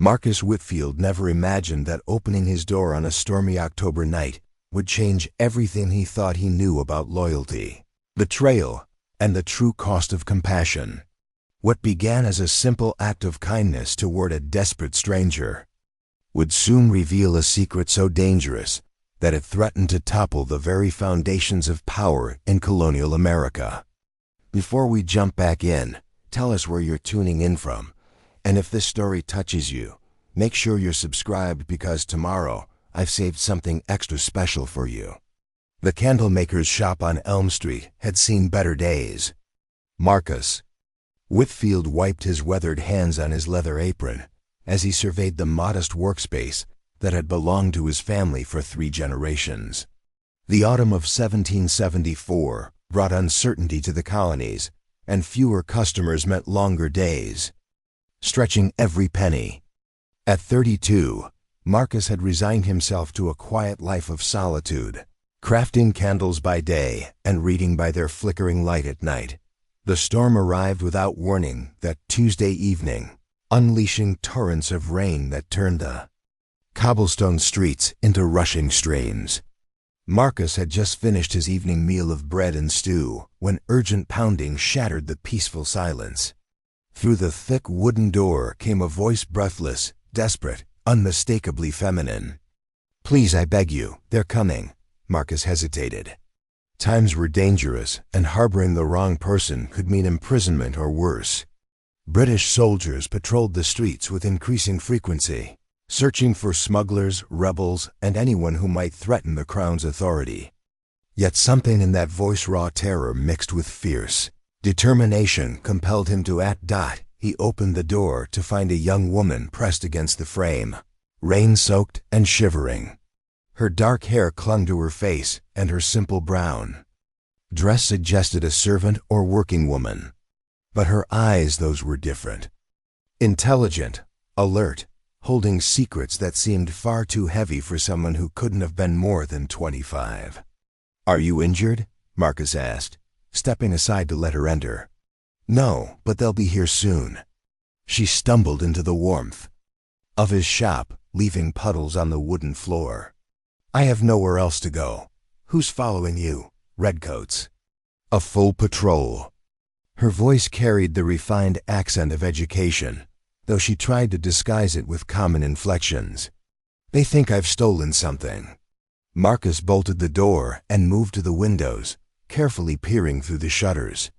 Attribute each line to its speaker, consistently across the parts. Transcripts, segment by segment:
Speaker 1: Marcus Whitfield never imagined that opening his door on a stormy October night would change everything he thought he knew about loyalty, betrayal, and the true cost of compassion. What began as a simple act of kindness toward a desperate stranger would soon reveal a secret so dangerous that it threatened to topple the very foundations of power in colonial America. Before we jump back in, tell us where you're tuning in from, and if this story touches you, make sure you're subscribed because tomorrow I've saved something extra special for you. The candlemaker's shop on Elm Street had seen better days. Marcus Whitfield wiped his weathered hands on his leather apron as he surveyed the modest workspace that had belonged to his family for 3 generations. The autumn of 1774 brought uncertainty to the colonies, and fewer customers meant longer days, stretching every penny. At 32, Marcus had resigned himself to a quiet life of solitude, crafting candles by day and reading by their flickering light at night. The storm arrived without warning that Tuesday evening, unleashing torrents of rain that turned the cobblestone streets into rushing streams. Marcus had just finished his evening meal of bread and stew when urgent pounding shattered the peaceful silence. Through the thick wooden door came a voice breathless, desperate, unmistakably feminine. "Please, I beg you, they're coming." Marcus hesitated. Times were dangerous, and harboring the wrong person could mean imprisonment or worse. British soldiers patrolled the streets with increasing frequency, searching for smugglers, rebels, and anyone who might threaten the Crown's authority. Yet something in that voice, raw terror mixed with fierce determination, compelled him to act. He opened the door to find a young woman pressed against the frame, rain-soaked and shivering. Her dark hair clung to her face, and her simple brown dress suggested a servant or working woman. But her eyes, those were different. Intelligent, alert, holding secrets that seemed far too heavy for someone who couldn't have been more than 25. "Are you injured?" Marcus asked, stepping aside to let her enter. "No, but they'll be here soon." She stumbled into the warmth of his shop, leaving puddles on the wooden floor. "I have nowhere else to go." "Who's following you?" "Redcoats." "A full patrol." Her voice carried the refined accent of education, though she tried to disguise it with common inflections. "They think I've stolen something." Marcus bolted the door and moved to the windows, carefully peering through the shutters.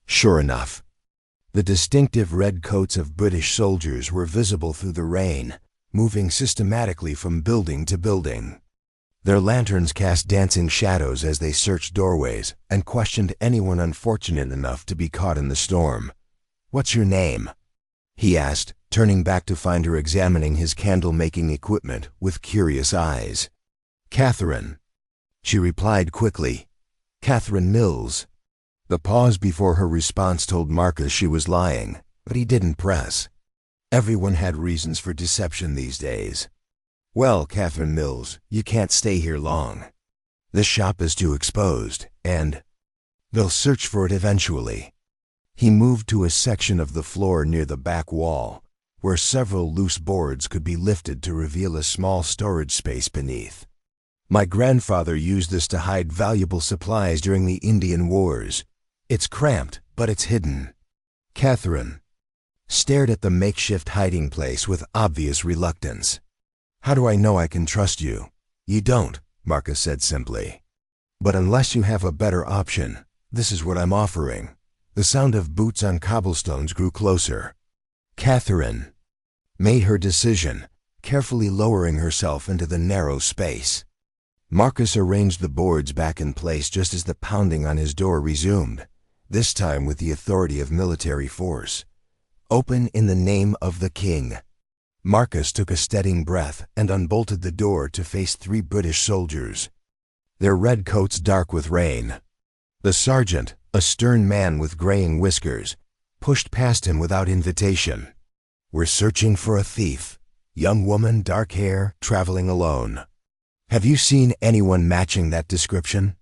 Speaker 1: Sure enough, the distinctive red coats of British soldiers were visible through the rain, moving systematically from building to building. Their lanterns cast dancing shadows as they searched doorways and questioned anyone unfortunate enough to be caught in the storm. "What's your name?" he asked, turning back to find her examining his candle-making equipment with curious eyes. "Catherine," she replied quickly. "Catherine Mills." The pause before her response told Marcus she was lying, but he didn't press. Everyone had reasons for deception these days. "Well, Catherine Mills, you can't stay here long. This shop is too exposed, and they'll search for it eventually." He moved to a section of the floor near the back wall, where several loose boards could be lifted to reveal a small storage space beneath. "My grandfather used this to hide valuable supplies during the Indian Wars. It's cramped, but it's hidden." Catherine stared at the makeshift hiding place with obvious reluctance. "How do I know I can trust you?" "You don't," Marcus said simply. "But unless you have a better option, this is what I'm offering." The sound of boots on cobblestones grew closer. Catherine made her decision, carefully lowering herself into the narrow space. Marcus arranged the boards back in place just as the pounding on his door resumed, this time with the authority of military force. "Open in the name of the king." Marcus took a steadying breath and unbolted the door to face 3 British soldiers, their red coats dark with rain. The sergeant, a stern man with graying whiskers, pushed past him without invitation. "We're searching for a thief. Young woman, dark hair, traveling alone. Have you seen anyone matching that description?"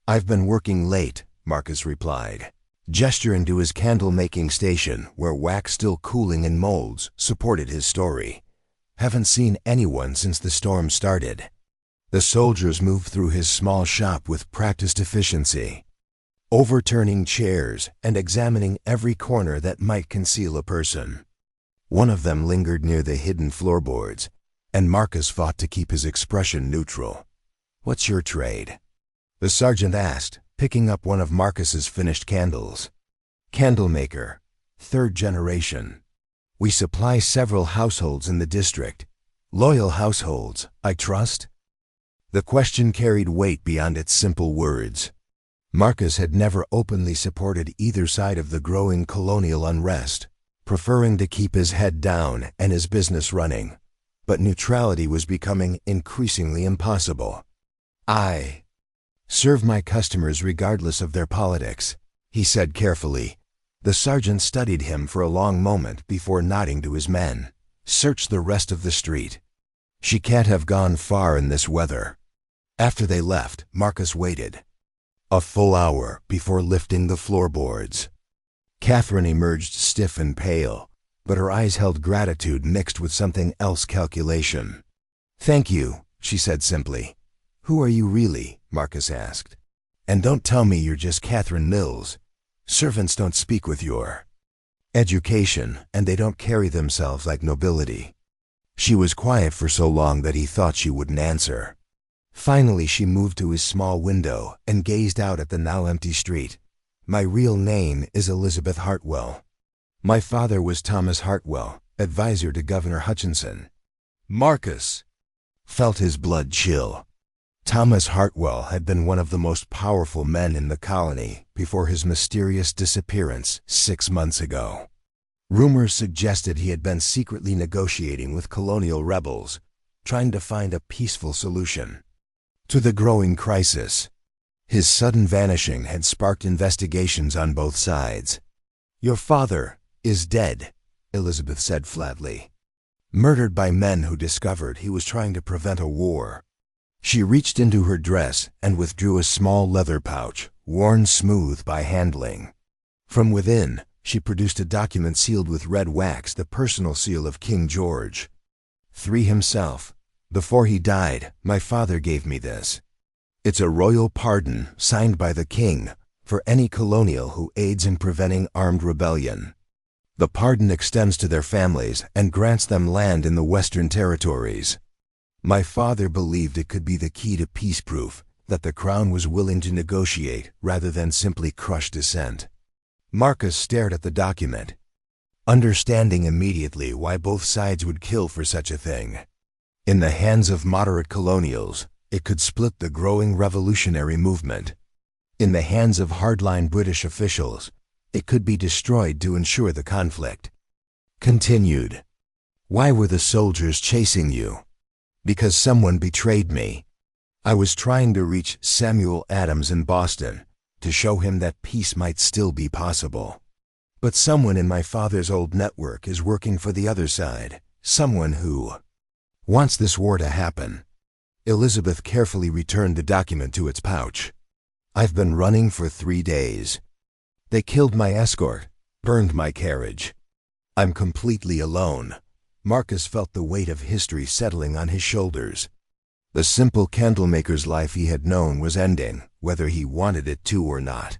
Speaker 1: "I've been working late," Marcus replied, gesturing to his candle-making station where wax still cooling in molds supported his story. Haven't seen anyone since the storm started. The soldiers moved through his small shop with practiced efficiency, overturning chairs and examining every corner that might conceal a person. One of them lingered near the hidden floorboards, and Marcus fought to keep his expression neutral. "What's your trade?" the sergeant asked, picking up one of Marcus's finished candles. "Candlemaker, 3rd generation. We supply several households in the district. Loyal households, I trust?" The question carried weight beyond its simple words. Marcus had never openly supported either side of the growing colonial unrest, preferring to keep his head down and his business running. But neutrality was becoming increasingly impossible. "I serve my customers regardless of their politics," he said carefully. The sergeant studied him for a long moment before nodding to his men. "Search the rest of the street. She can't have gone far in this weather." After they left, Marcus waited a full hour before lifting the floorboards. Catherine emerged stiff and pale, but her eyes held gratitude mixed with something else: calculation. "Thank you," she said simply. "Who are you really?" Marcus asked. "And don't tell me you're just Catherine Mills. Servants don't speak with your education, and they don't carry themselves like nobility." She was quiet for so long that he thought she wouldn't answer. Finally, she moved to his small window and gazed out at the now empty street. "My real name is Elizabeth Hartwell. My father was Thomas Hartwell, advisor to Governor Hutchinson." Marcus felt his blood chill. Thomas Hartwell had been one of the most powerful men in the colony before his mysterious disappearance 6 months ago. Rumors suggested he had been secretly negotiating with colonial rebels, trying to find a peaceful solution to the growing crisis. His sudden vanishing had sparked investigations on both sides. "Your father is dead," Elizabeth said flatly. "Murdered by men who discovered he was trying to prevent a war." She reached into her dress and withdrew a small leather pouch, worn smooth by handling. From within, she produced a document sealed with red wax, the personal seal of King George III himself. "Before he died, my father gave me this. It's a royal pardon signed by the king for any colonial who aids in preventing armed rebellion. The pardon extends to their families and grants them land in the Western Territories. My father believed it could be the key to peace-proof, that the Crown was willing to negotiate rather than simply crush dissent." Marcus stared at the document, understanding immediately why both sides would kill for such a thing. In the hands of moderate colonials, it could split the growing revolutionary movement. In the hands of hardline British officials, it could be destroyed to ensure the conflict continued. "Why were the soldiers chasing you?" "Because someone betrayed me. I was trying to reach Samuel Adams in Boston to show him that peace might still be possible. But someone in my father's old network is working for the other side, someone who wants this war to happen." Elizabeth carefully returned the document to its pouch. "I've been running for 3 days. They killed my escort, burned my carriage. I'm completely alone." Marcus felt the weight of history settling on his shoulders. The simple candlemaker's life he had known was ending, whether he wanted it to or not.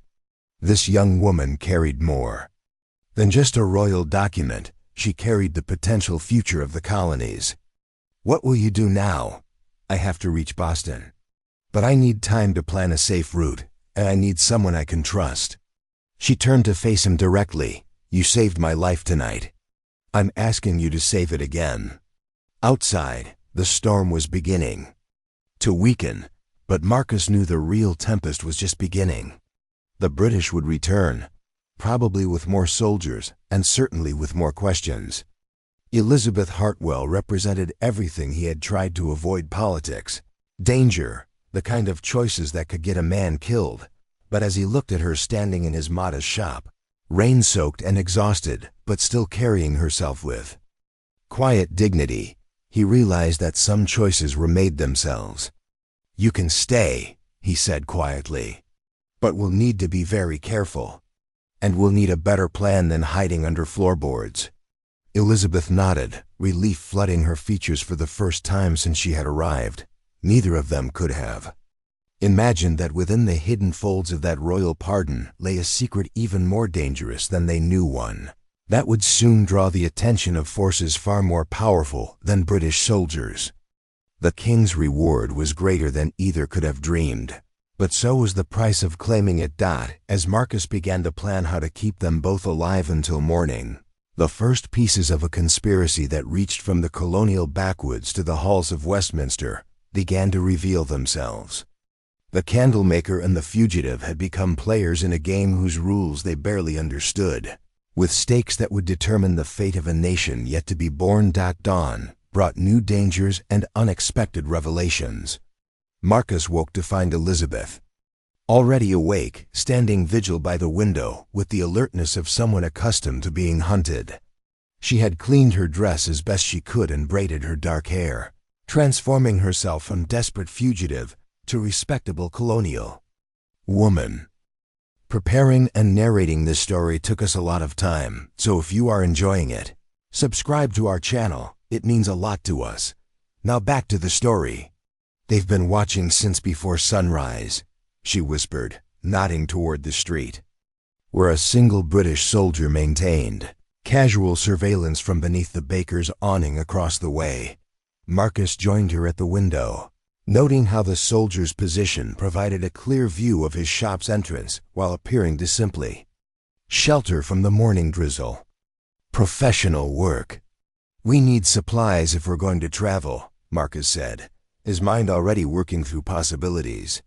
Speaker 1: This young woman carried more than just a royal document. She carried the potential future of the colonies. "What will you do now?" "I have to reach Boston. But I need time to plan a safe route, and I need someone I can trust." She turned to face him directly. "You saved my life tonight. I'm asking you to save it again." Outside, the storm was beginning to weaken, but Marcus knew the real tempest was just beginning. The British would return, probably with more soldiers and certainly with more questions. Elizabeth Hartwell represented everything he had tried to avoid: politics, danger, the kind of choices that could get a man killed. But as he looked at her standing in his modest shop, rain-soaked and exhausted, but still carrying herself with quiet dignity, he realized that some choices were made themselves. "You can stay," he said quietly, "but we'll need to be very careful. And we'll need a better plan than hiding under floorboards." Elizabeth nodded, relief flooding her features for the first time since she had arrived. Neither of them could have imagined that within the hidden folds of that royal pardon lay a secret even more dangerous than they knew one, that would soon draw the attention of forces far more powerful than British soldiers. The king's reward was greater than either could have dreamed, but so was the price of claiming it. As Marcus began to plan how to keep them both alive until morning, the first pieces of a conspiracy that reached from the colonial backwoods to the halls of Westminster began to reveal themselves. The candlemaker and the fugitive had become players in a game whose rules they barely understood, with stakes that would determine the fate of a nation yet to be born. Dawn brought new dangers and unexpected revelations. Marcus woke to find Elizabeth, already awake, standing vigil by the window with the alertness of someone accustomed to being hunted. She had cleaned her dress as best she could and braided her dark hair, transforming herself from desperate fugitive to respectable colonial woman. Preparing and narrating this story took us a lot of time, so if you are enjoying it, subscribe to our channel. It means a lot to us. Now back to the story. They've been watching since before sunrise, she whispered, nodding toward the street, where a single British soldier maintained casual surveillance from beneath the baker's awning across the way. Marcus joined her at the window, noting how the soldier's position provided a clear view of his shop's entrance while appearing to simply shelter from the morning drizzle. Professional work. We need supplies if we're going to travel, Marcus said, his mind already working through possibilities.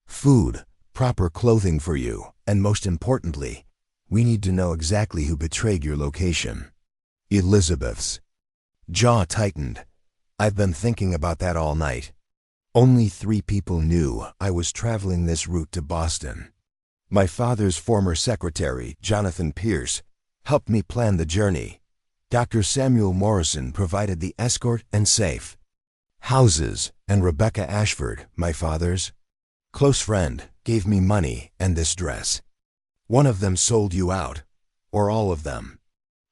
Speaker 1: Food, proper clothing for you, and most importantly, we need to know exactly who betrayed your location. Elizabeth's jaw tightened. I've been thinking about that all night. Only 3 people knew I was traveling this route to Boston. My father's former secretary, Jonathan Pierce, helped me plan the journey. Dr. Samuel Morrison provided the escort and safe houses, and Rebecca Ashford, my father's close friend, gave me money and this dress. One of them sold you out, or all of them.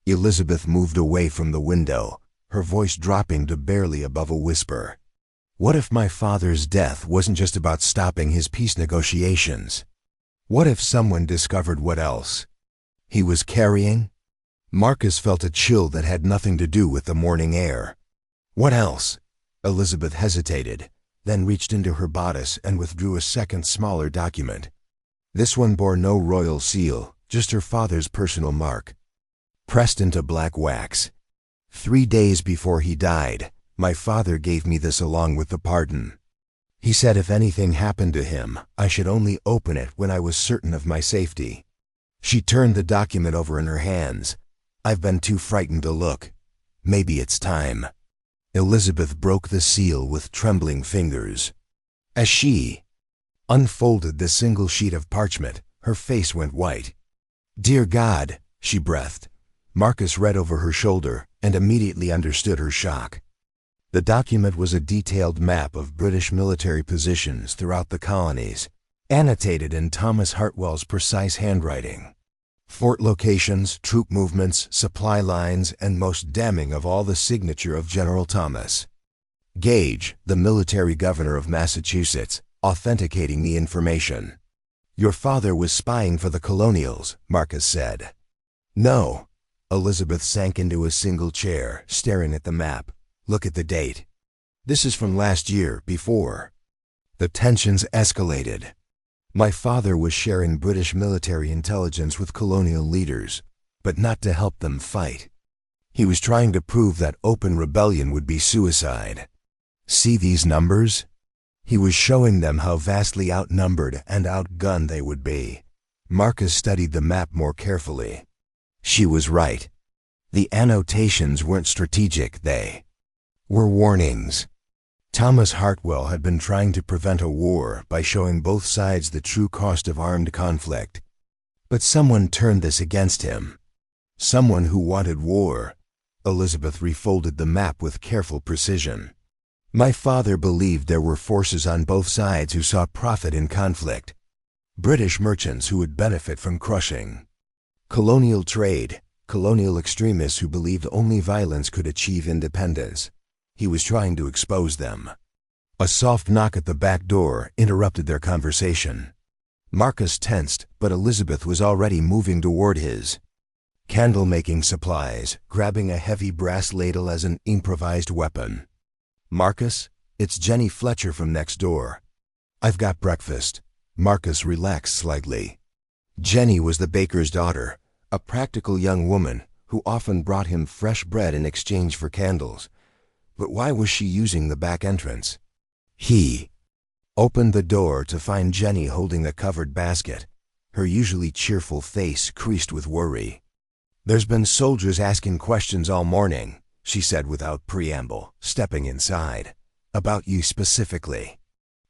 Speaker 1: Elizabeth moved away from the window, her voice dropping to barely above a whisper. What if my father's death wasn't just about stopping his peace negotiations? What if someone discovered what else he was carrying? Marcus felt a chill that had nothing to do with the morning air. What else? Elizabeth hesitated, then reached into her bodice and withdrew a second smaller document. This one bore no royal seal, just her father's personal mark, pressed into black wax. 3 days before he died, my father gave me this along with the pardon. He said if anything happened to him, I should only open it when I was certain of my safety. She turned the document over in her hands. I've been too frightened to look. Maybe it's time. Elizabeth broke the seal with trembling fingers. As she unfolded the single sheet of parchment, her face went white. Dear God, she breathed. Marcus read over her shoulder and immediately understood her shock. The document was a detailed map of British military positions throughout the colonies, annotated in Thomas Hartwell's precise handwriting. Fort locations, troop movements, supply lines, and most damning of all, the signature of General Thomas Gage, the military governor of Massachusetts, authenticating the information. Your father was spying for the colonials, Marcus said. No. Elizabeth sank into a single chair, staring at the map. Look at the date. This is from last year, before the tensions escalated. My father was sharing British military intelligence with colonial leaders, but not to help them fight. He was trying to prove that open rebellion would be suicide. See these numbers? He was showing them how vastly outnumbered and outgunned they would be. Marcus studied the map more carefully. She was right. The annotations weren't strategic, they were warnings. Thomas Hartwell had been trying to prevent a war by showing both sides the true cost of armed conflict. But someone turned this against him. Someone who wanted war. Elizabeth refolded the map with careful precision. My father believed there were forces on both sides who saw profit in conflict. British merchants who would benefit from crushing colonial trade, colonial extremists who believed only violence could achieve independence. He was trying to expose them. A soft knock at the back door interrupted their conversation. Marcus tensed, but Elizabeth was already moving toward his candle-making supplies, grabbing a heavy brass ladle as an improvised weapon. "Marcus, it's Jenny Fletcher from next door. I've got breakfast." Marcus relaxed slightly. Jenny was the baker's daughter, a practical young woman who often brought him fresh bread in exchange for candles. But why was she using the back entrance? He opened the door to find Jenny holding a covered basket, her usually cheerful face creased with worry. "There's been soldiers asking questions all morning," she said without preamble, stepping inside. "About you specifically.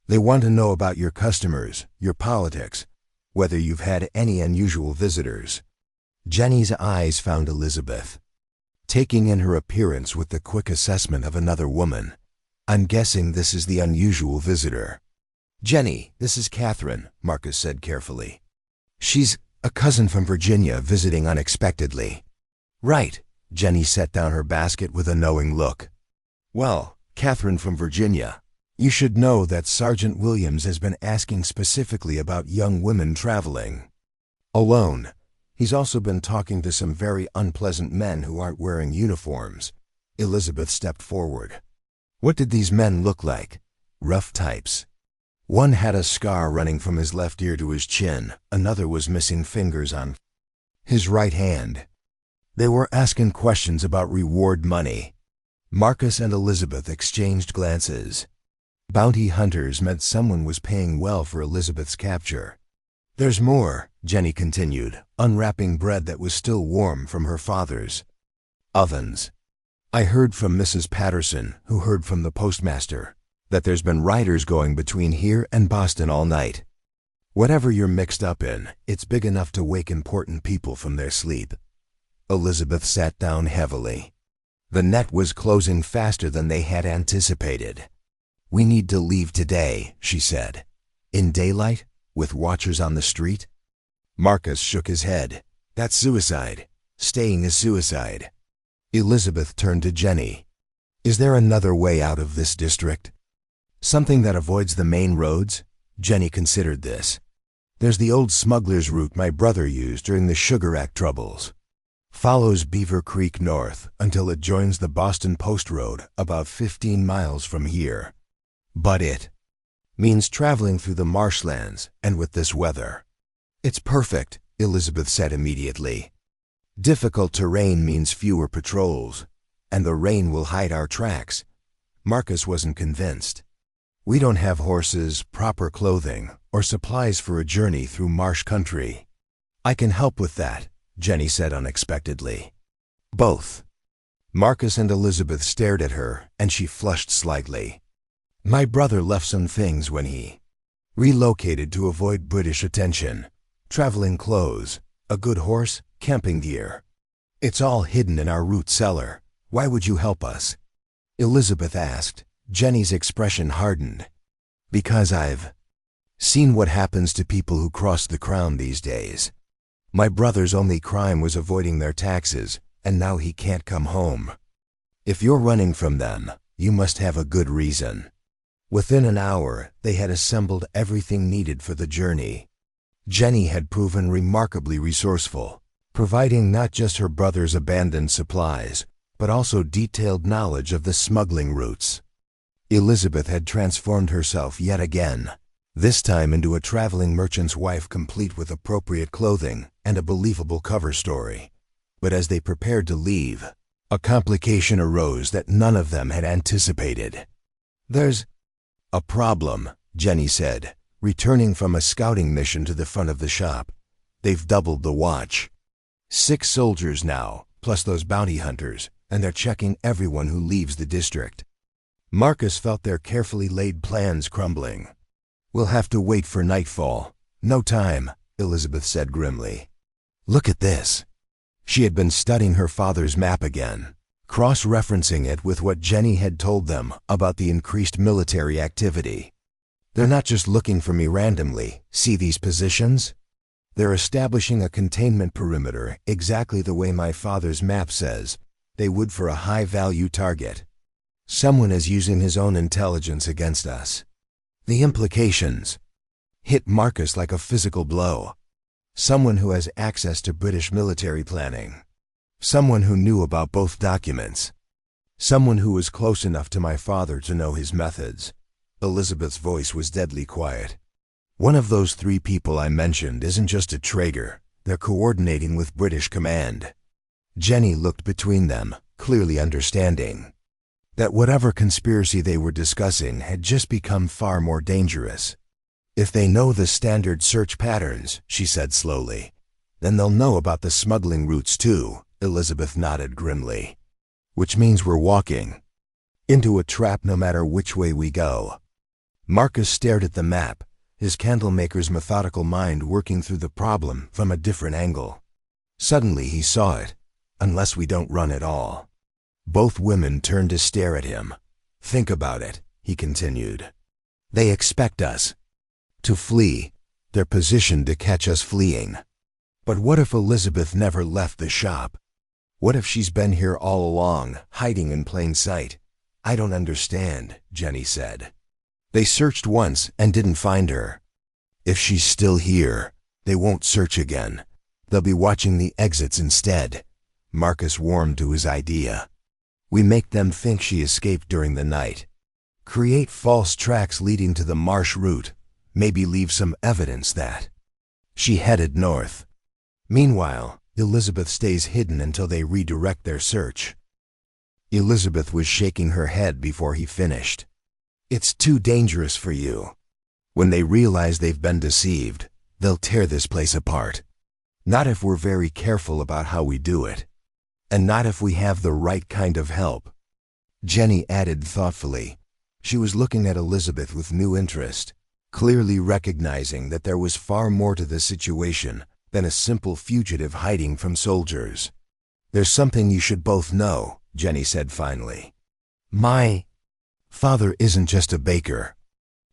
Speaker 1: They want to know about your customers, your politics, whether you've had any unusual visitors." Jenny's eyes found Elizabeth, taking in her appearance with the quick assessment of another woman. "I'm guessing this is the unusual visitor." "Jenny, this is Catherine," Marcus said carefully. "She's a cousin from Virginia visiting unexpectedly." "Right." Jenny set down her basket with a knowing look. "Well, Catherine from Virginia, you should know that Sergeant Williams has been asking specifically about young women traveling alone. He's also been talking to some very unpleasant men who aren't wearing uniforms." Elizabeth stepped forward. "What did these men look like?" "Rough types. One had a scar running from his left ear to his chin, another was missing fingers on his right hand. They were asking questions about reward money." Marcus and Elizabeth exchanged glances. Bounty hunters meant someone was paying well for Elizabeth's capture. "There's more," Jenny continued, unwrapping bread that was still warm from her father's ovens. "I heard from Mrs. Patterson, who heard from the postmaster, that there's been riders going between here and Boston all night. Whatever you're mixed up in, it's big enough to wake important people from their sleep." Elizabeth sat down heavily. The net was closing faster than they had anticipated. "We need to leave today," she said. "In daylight, with watchers on the street?" Marcus shook his head. "That's suicide. Staying is suicide." Elizabeth turned to Jenny. "Is there another way out of this district? Something that avoids the main roads?" Jenny considered this. "There's the old smuggler's route my brother used during the Sugar Act troubles. Follows Beaver Creek north until it joins the Boston Post Road about 15 miles from here. But it means traveling through the marshlands and with this weather." "It's perfect," Elizabeth said immediately. "Difficult terrain means fewer patrols, and the rain will hide our tracks." Marcus wasn't convinced. "We don't have horses, proper clothing, or supplies for a journey through marsh country." "I can help with that," Jenny said unexpectedly. "Both." Marcus and Elizabeth stared at her, and she flushed slightly. "My brother left some things when he relocated to avoid British attention. Traveling clothes, a good horse, camping gear. It's all hidden in our root cellar. Why would you help us?" Elizabeth asked. Jenny's expression hardened. "Because I've seen what happens to people who cross the Crown these days. My brother's only crime was avoiding their taxes, and now he can't come home. If you're running from them, you must have a good reason." Within an hour, they had assembled everything needed for the journey. Jenny had proven remarkably resourceful, providing not just her brother's abandoned supplies, but also detailed knowledge of the smuggling routes. Elizabeth had transformed herself yet again, this time into a traveling merchant's wife complete with appropriate clothing and a believable cover story. But as they prepared to leave, a complication arose that none of them had anticipated. "There's a problem," Jenny said, returning from a scouting mission to the front of the shop. "They've doubled the watch. 6 soldiers now, plus those bounty hunters, and they're checking everyone who leaves the district." Marcus felt their carefully laid plans crumbling. "We'll have to wait for nightfall." "No time," Elizabeth said grimly. "Look at this." She had been studying her father's map again, cross-referencing it with what Jenny had told them about the increased military activity. "They're not just looking for me randomly. See these positions? They're establishing a containment perimeter exactly the way my father's map says they would for a high-value target. Someone is using his own intelligence against us. The implications hit Marcus like a physical blow. Someone who has access to British military planning. Someone who knew about both documents. Someone who was close enough to my father to know his methods. Elizabeth's voice was deadly quiet. One of those three people I mentioned isn't just a traitor. They're coordinating with British command. Jenny looked between them, clearly understanding that whatever conspiracy they were discussing had just become far more dangerous. If they know the standard search patterns, she said slowly, then they'll know about the smuggling routes too. Elizabeth nodded grimly. Which means we're walking into a trap no matter which way we go. Marcus stared at the map, his candlemaker's methodical mind working through the problem from a different angle. Suddenly he saw it, unless we don't run at all. Both women turned to stare at him. Think about it, he continued. They expect us to flee. They're positioned to catch us fleeing. But what if Elizabeth never left the shop? What if she's been here all along, hiding in plain sight? I don't understand, Jenny said. They searched once and didn't find her. If she's still here, they won't search again. They'll be watching the exits instead. Marcus warmed to his idea. We make them think she escaped during the night. Create false tracks leading to the marsh route. Maybe leave some evidence that she headed north. Meanwhile, Elizabeth stays hidden until they redirect their search. Elizabeth was shaking her head before he finished. It's too dangerous for you. When they realize they've been deceived, they'll tear this place apart. Not if we're very careful about how we do it. And not if we have the right kind of help. Jenny added thoughtfully. She was looking at Elizabeth with new interest, clearly recognizing that there was far more to the situation than a simple fugitive hiding from soldiers. There's something you should both know, Jenny said finally. My father isn't just a baker.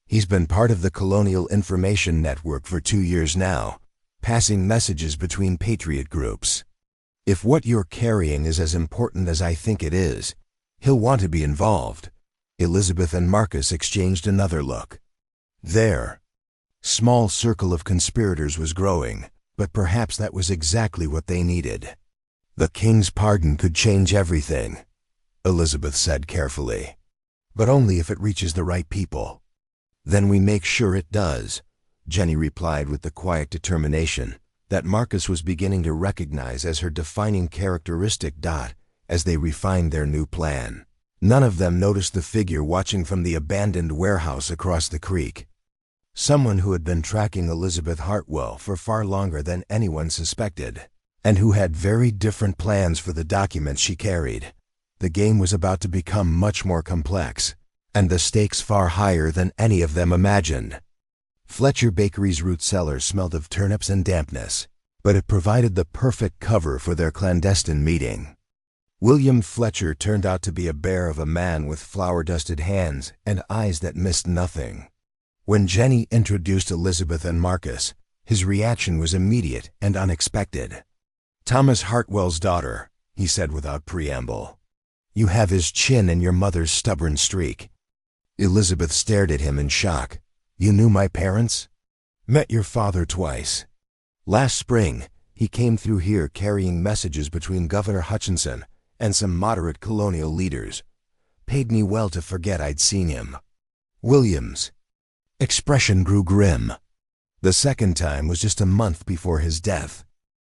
Speaker 1: He's been part of the Colonial Information Network for 2 years now, passing messages between patriot groups. If what you're carrying is as important as I think it is, he'll want to be involved. Elizabeth and Marcus exchanged another look. Their small circle of conspirators was growing, but perhaps that was exactly what they needed. The king's pardon could change everything, Elizabeth said carefully. But only if it reaches the right people. Then we make sure it does, Jenny replied with the quiet determination that Marcus was beginning to recognize as her defining characteristic. As they refined their new plan, none of them noticed the figure watching from the abandoned warehouse across the creek. Someone who had been tracking Elizabeth Hartwell for far longer than anyone suspected, and who had very different plans for the documents she carried. The game was about to become much more complex, and the stakes far higher than any of them imagined. Fletcher Bakery's root cellar smelled of turnips and dampness, but it provided the perfect cover for their clandestine meeting. William Fletcher turned out to be a bear of a man with flour-dusted hands and eyes that missed nothing. When Jenny introduced Elizabeth and Marcus, his reaction was immediate and unexpected. Thomas Hartwell's daughter, he said without preamble. You have his chin and your mother's stubborn streak. Elizabeth stared at him in shock. You knew my parents? Met your father twice. Last spring, he came through here carrying messages between Governor Hutchinson and some moderate colonial leaders. Paid me well to forget I'd seen him. William's expression grew grim. The second time was just a month before his death.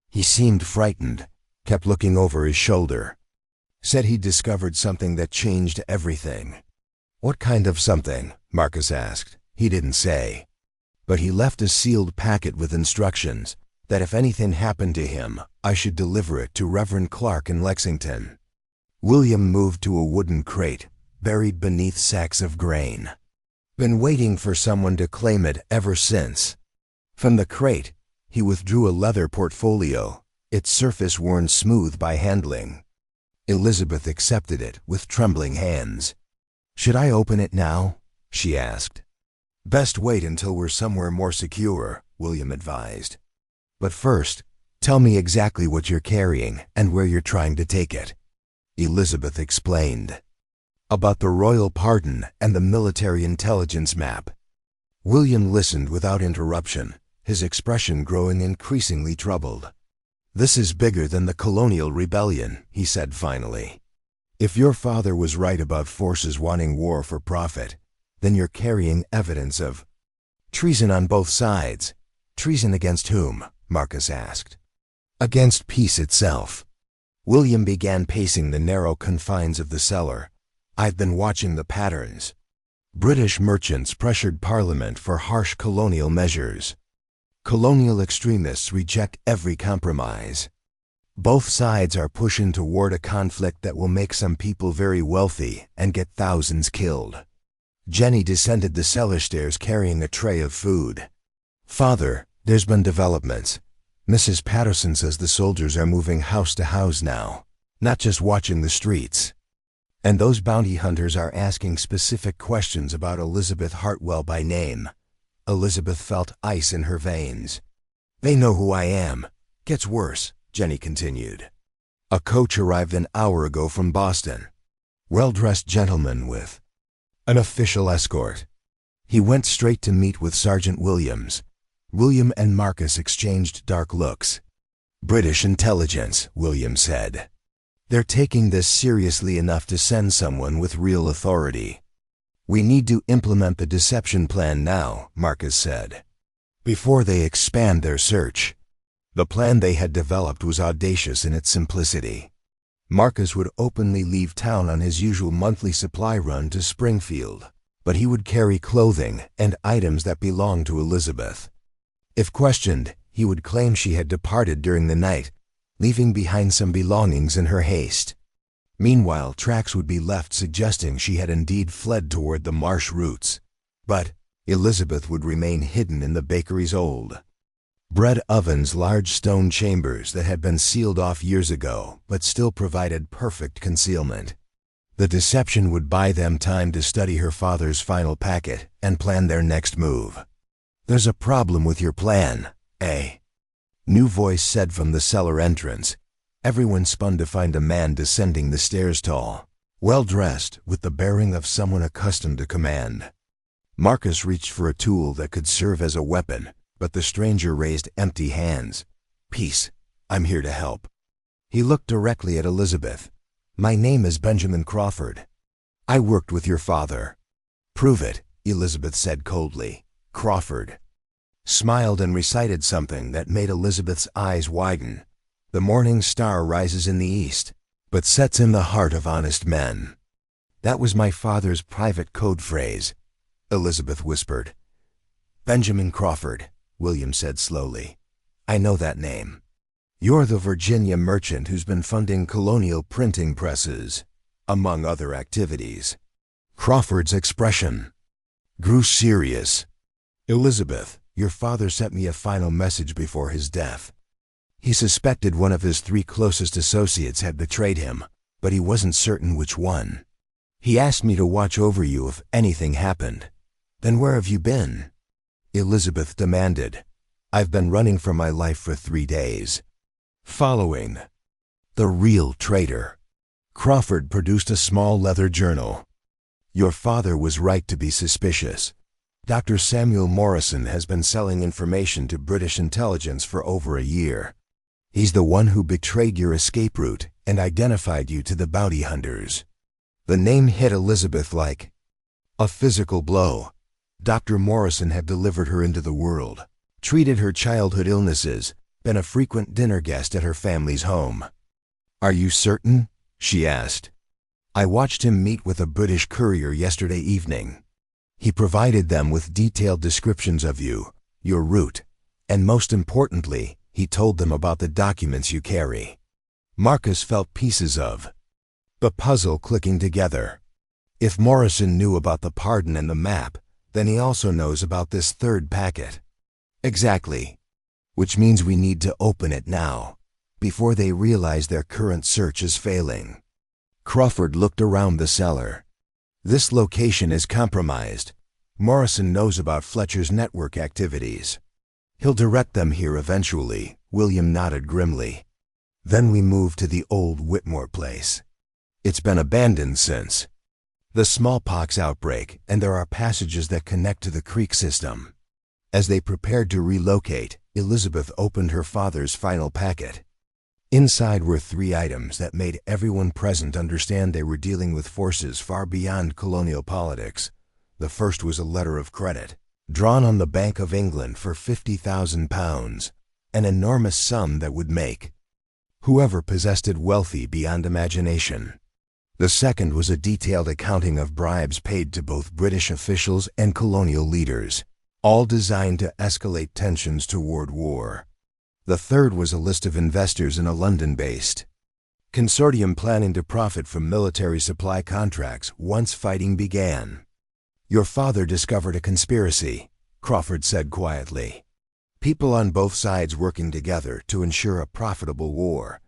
Speaker 1: He seemed frightened, kept looking over his shoulder. Said he'd discovered something that changed everything. What kind of something? Marcus asked. He didn't say. But he left a sealed packet with instructions that if anything happened to him, I should deliver it to Reverend Clark in Lexington. William moved to a wooden crate, buried beneath sacks of grain. Been waiting for someone to claim it ever since. From the crate, he withdrew a leather portfolio, its surface worn smooth by handling. Elizabeth accepted it with trembling hands. Should I open it now? She asked. Best wait until we're somewhere more secure, William advised. But first, tell me exactly what you're carrying and where you're trying to take it. Elizabeth explained. About the royal pardon and the military intelligence map. William listened without interruption, his expression growing increasingly troubled. This is bigger than the colonial rebellion, he said finally. If your father was right about forces wanting war for profit, then you're carrying evidence of treason on both sides. Treason against whom? Marcus asked. Against peace itself. William began pacing the narrow confines of the cellar. I've been watching the patterns. British merchants pressured Parliament for harsh colonial measures. Colonial extremists reject every compromise. Both sides are pushing toward a conflict that will make some people very wealthy and get thousands killed. Jenny descended the cellar stairs carrying a tray of food. Father, there's been developments. Mrs. Patterson says the soldiers are moving house to house now, not just watching the streets. And those bounty hunters are asking specific questions about Elizabeth Hartwell by name. Elizabeth felt ice in her veins. They know who I am. Gets worse, Jenny continued. A coach arrived an hour ago from Boston. Well-dressed gentleman with an official escort. He went straight to meet with Sergeant Williams. William and Marcus exchanged dark looks. British intelligence, William said. They're taking this seriously enough to send someone with real authority. We need to implement the deception plan now, Marcus said, before they expand their search. The plan they had developed was audacious in its simplicity. Marcus would openly leave town on his usual monthly supply run to Springfield, but he would carry clothing and items that belonged to Elizabeth. If questioned, he would claim she had departed during the night, leaving behind some belongings in her haste. Meanwhile, tracks would be left suggesting she had indeed fled toward the marsh routes. But Elizabeth would remain hidden in the bakery's old bread oven's large stone chambers that had been sealed off years ago but still provided perfect concealment. The deception would buy them time to study her father's final packet and plan their next move. There's a problem with your plan, eh? New voice said from the cellar entrance. Everyone spun to find a man descending the stairs tall, well-dressed, with the bearing of someone accustomed to command. Marcus reached for a tool that could serve as a weapon, but the stranger raised empty hands. Peace, I'm here to help. He looked directly at Elizabeth. My name is Benjamin Crawford. I worked with your father. Prove it, Elizabeth said coldly. Crawford smiled and recited something that made Elizabeth's eyes widen. The morning star rises in the east, but sets in the heart of honest men. That was my father's private code phrase, Elizabeth whispered. Benjamin Crawford, William said slowly. I know that name. You're the Virginia merchant who's been funding colonial printing presses, among other activities. Crawford's expression grew serious. Elizabeth, your father sent me a final message before his death. He suspected one of his 3 closest associates had betrayed him, but he wasn't certain which one. He asked me to watch over you if anything happened. Then where have you been? Elizabeth demanded. I've been running for my life for 3 days. Following the real traitor. Crawford produced a small leather journal. Your father was right to be suspicious. Dr. Samuel Morrison has been selling information to British intelligence for over a year. He's the one who betrayed your escape route and identified you to the bounty hunters. The name hit Elizabeth like a physical blow. Dr. Morrison had delivered her into the world, treated her childhood illnesses, been a frequent dinner guest at her family's home. Are you certain? She asked. I watched him meet with a British courier yesterday evening. He provided them with detailed descriptions of you, your route, and most importantly, he told them about the documents you carry. Marcus felt pieces of the puzzle clicking together. If Morrison knew about the pardon and the map, then he also knows about this 3rd packet. Exactly. Which means we need to open it now, before they realize their current search is failing. Crawford looked around the cellar. This location is compromised. Morrison knows about Fletcher's network activities. He'll direct them here eventually, William nodded grimly. Then we moved to the old Whitmore place. It's been abandoned since the smallpox outbreak, and there are passages that connect to the creek system. As they prepared to relocate, Elizabeth opened her father's final packet. Inside were 3 items that made everyone present understand they were dealing with forces far beyond colonial politics. The first was a letter of credit, drawn on the Bank of England for £50,000, an enormous sum that would make whoever possessed it wealthy beyond imagination. The second was a detailed accounting of bribes paid to both British officials and colonial leaders, all designed to escalate tensions toward war. The third was a list of investors in a London-based consortium planning to profit from military supply contracts once fighting began. Your father discovered a conspiracy, Crawford said quietly. People on both sides working together to ensure a profitable war.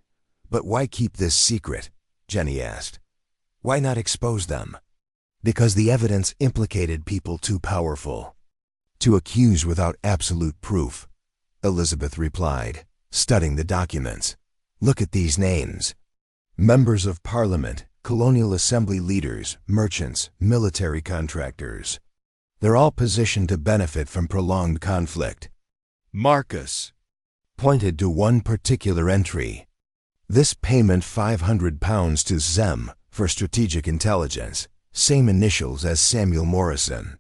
Speaker 1: But why keep this secret? Jenny asked. Why not expose them? Because the evidence implicated people too powerful to accuse without absolute proof, Elizabeth replied, studying the documents. Look at these names. Members of Parliament, colonial assembly leaders, merchants, military contractors. They're all positioned to benefit from prolonged conflict. Marcus pointed to one particular entry. This payment £500 to Zem for strategic intelligence, same initials as Samuel Morrison.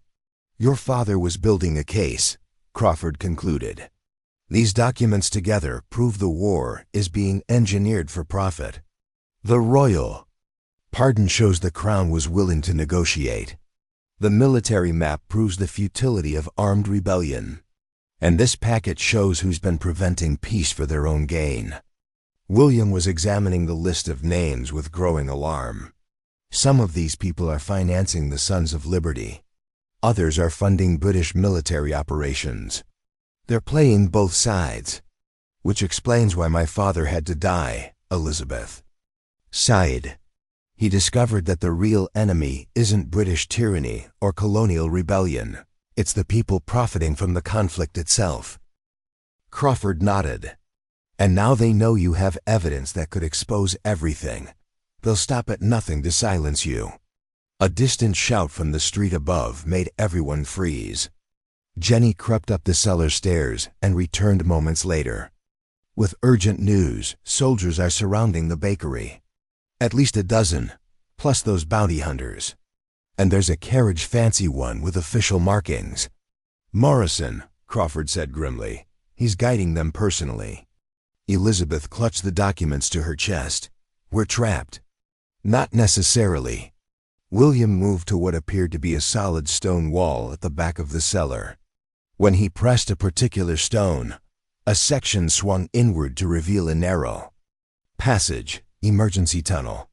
Speaker 1: Your father was building a case, Crawford concluded. These documents together prove the war is being engineered for profit. The royal pardon shows the crown was willing to negotiate. The military map proves the futility of armed rebellion. And this packet shows who's been preventing peace for their own gain. William was examining the list of names with growing alarm. Some of these people are financing the Sons of Liberty. Others are funding British military operations. They're playing both sides, which explains why my father had to die, Elizabeth sighed. He discovered that the real enemy isn't British tyranny or colonial rebellion. It's the people profiting from the conflict itself. Crawford nodded. And now they know you have evidence that could expose everything. They'll stop at nothing to silence you. A distant shout from the street above made everyone freeze. Jenny crept up the cellar stairs and returned moments later. With urgent news, soldiers are surrounding the bakery. At least a dozen, plus those bounty hunters. And there's a carriage fancy one with official markings. Morrison, Crawford said grimly. He's guiding them personally. Elizabeth clutched the documents to her chest. We're trapped. Not necessarily. William moved to what appeared to be a solid stone wall at the back of the cellar. When he pressed a particular stone, a section swung inward to reveal a narrow passage, emergency tunnel,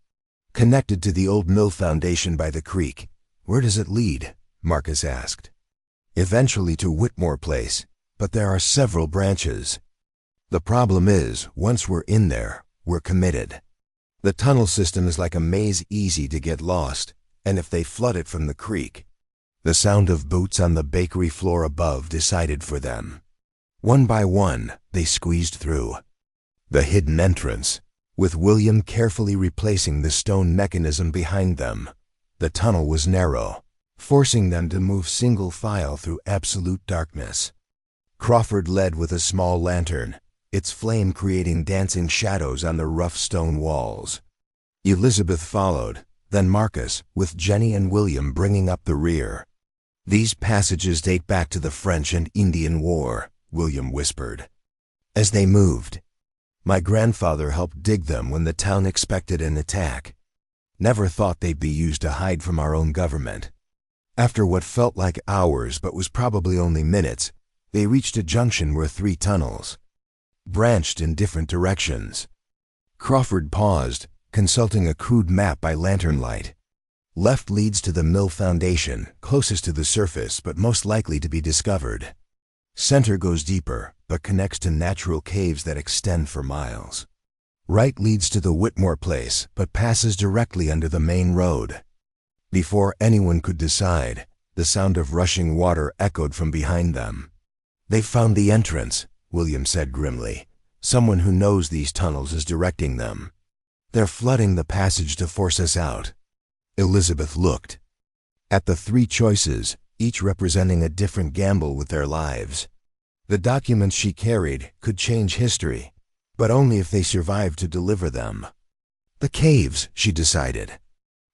Speaker 1: connected to the old mill foundation by the creek. Where does it lead? Marcus asked. Eventually to Whitmore Place, but there are several branches. The problem is, once we're in there, we're committed. The tunnel system is like a maze, easy to get lost, and if they flood it from the creek, the sound of boots on the bakery floor above decided for them. One by one, they squeezed through the hidden entrance, with William carefully replacing the stone mechanism behind them. The tunnel was narrow, forcing them to move single file through absolute darkness. Crawford led with a small lantern, its flame creating dancing shadows on the rough stone walls. Elizabeth followed, then Marcus, with Jenny and William bringing up the rear. These passages date back to the French and Indian War, William whispered. As they moved, my grandfather helped dig them when the town expected an attack. Never thought they'd be used to hide from our own government. After what felt like hours but was probably only minutes, they reached a junction where 3 tunnels branched in different directions. Crawford paused, consulting a crude map by lantern light. Left leads to the mill foundation, closest to the surface but most likely to be discovered. Center goes deeper, but connects to natural caves that extend for miles. Right leads to the Whitmore Place, but passes directly under the main road. Before anyone could decide, the sound of rushing water echoed from behind them. "They've found the entrance," William said grimly. "Someone who knows these tunnels is directing them. They're flooding the passage to force us out." Elizabeth looked at the three choices, each representing a different gamble with their lives. The documents she carried could change history, but only if they survived to deliver them. "The caves," she decided.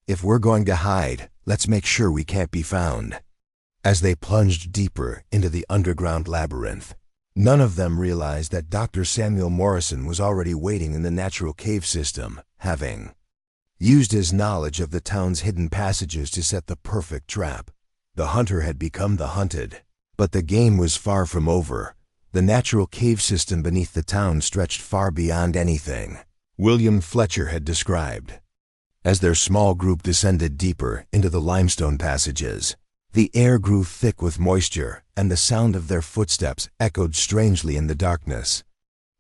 Speaker 1: "If we're going to hide, let's make sure we can't be found." As they plunged deeper into the underground labyrinth, none of them realized that Dr. Samuel Morrison was already waiting in the natural cave system, having used his knowledge of the town's hidden passages to set the perfect trap. The hunter had become the hunted. But the game was far from over. The natural cave system beneath the town stretched far beyond anything William Fletcher had described. As their small group descended deeper into the limestone passages, the air grew thick with moisture, and the sound of their footsteps echoed strangely in the darkness.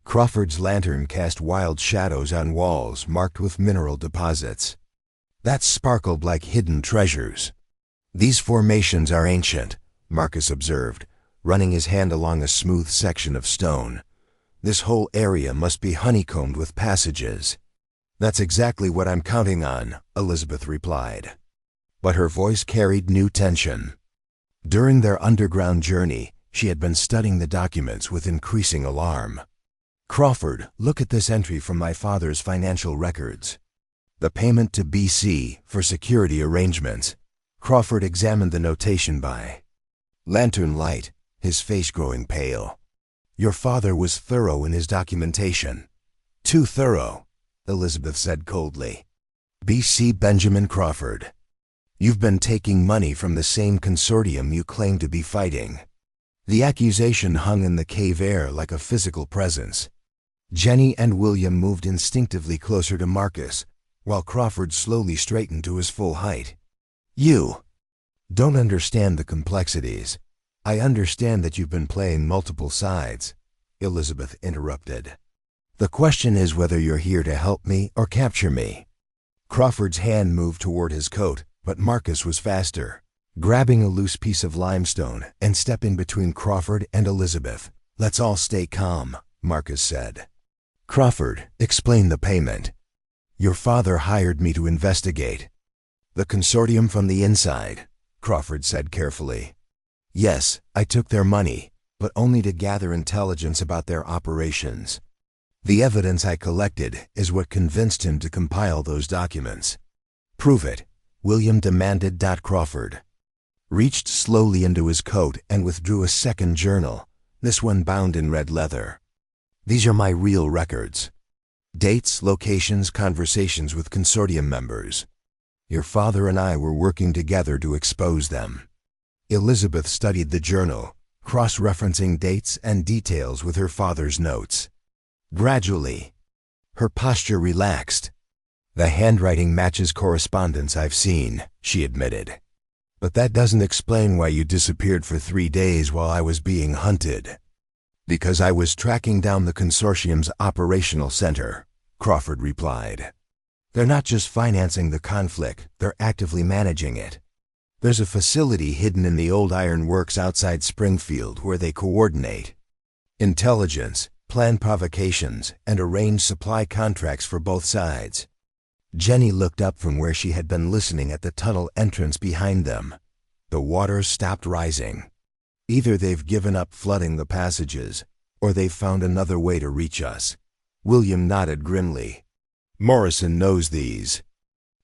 Speaker 1: Crawford's lantern cast wild shadows on walls marked with mineral deposits that sparkled like hidden treasures. "These formations are ancient," Marcus observed, running his hand along a smooth section of stone. "This whole area must be honeycombed with passages." "That's exactly what I'm counting on," Elizabeth replied. But her voice carried new tension. During their underground journey, she had been studying the documents with increasing alarm. "Crawford, look at this entry from my father's financial records. The payment to BC for security arrangements." Crawford examined the notation by lantern light, his face growing pale. "Your father was thorough in his documentation." "Too thorough," Elizabeth said coldly. "BC Benjamin Crawford. You've been taking money from the same consortium you claim to be fighting." The accusation hung in the cave air like a physical presence. Jenny and William moved instinctively closer to Marcus, while Crawford slowly straightened to his full height. "You don't understand the complexities. I understand that you've been playing multiple sides," Elizabeth interrupted. "The question is whether you're here to help me or capture me." Crawford's hand moved toward his coat, but Marcus was faster, grabbing a loose piece of limestone and stepping between Crawford and Elizabeth. "Let's all stay calm," Marcus said. "Crawford, explain the payment." "Your father hired me to investigate the consortium from the inside," Crawford said carefully. "Yes, I took their money, but only to gather intelligence about their operations. The evidence I collected is what convinced him to compile those documents." "Prove it," William demanded. Crawford reached slowly into his coat and withdrew a second journal, this one bound in red leather. "These are my real records. Dates, locations, conversations with consortium members. Your father and I were working together to expose them." Elizabeth studied the journal, cross-referencing dates and details with her father's notes. Gradually, her posture relaxed. "The handwriting matches correspondence I've seen," she admitted. "But that doesn't explain why you disappeared for 3 days while I was being hunted." "Because I was tracking down the consortium's operational center," Crawford replied. "They're not just financing the conflict, they're actively managing it. There's a facility hidden in the old iron works outside Springfield where they coordinate intelligence, plan provocations, and arrange supply contracts for both sides." Jenny looked up from where she had been listening at the tunnel entrance behind them. The water stopped rising. "Either they've given up flooding the passages, or they've found another way to reach us." William nodded grimly. "Morrison knows these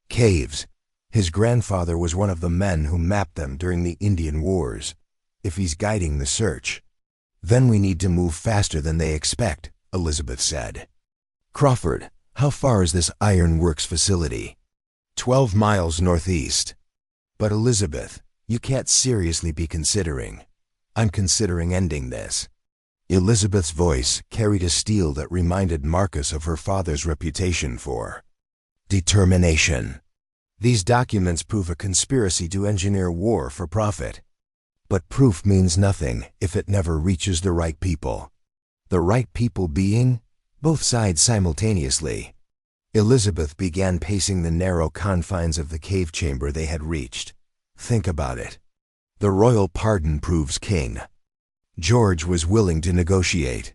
Speaker 1: caves. His grandfather was one of the men who mapped them during the Indian Wars. If he's guiding the search, then we need to move faster than they expect," Elizabeth said. "Crawford, how far is this iron works facility?" 12 miles northeast." "But Elizabeth, you can't seriously be considering." "I'm considering ending this." Elizabeth's voice carried a steel that reminded Marcus of her father's reputation for determination. "These documents prove a conspiracy to engineer war for profit. But proof means nothing if it never reaches the right people." "The right people being?" "Both sides simultaneously." Elizabeth began pacing the narrow confines of the cave chamber they had reached. "Think about it. The royal pardon proves king. George was willing to negotiate.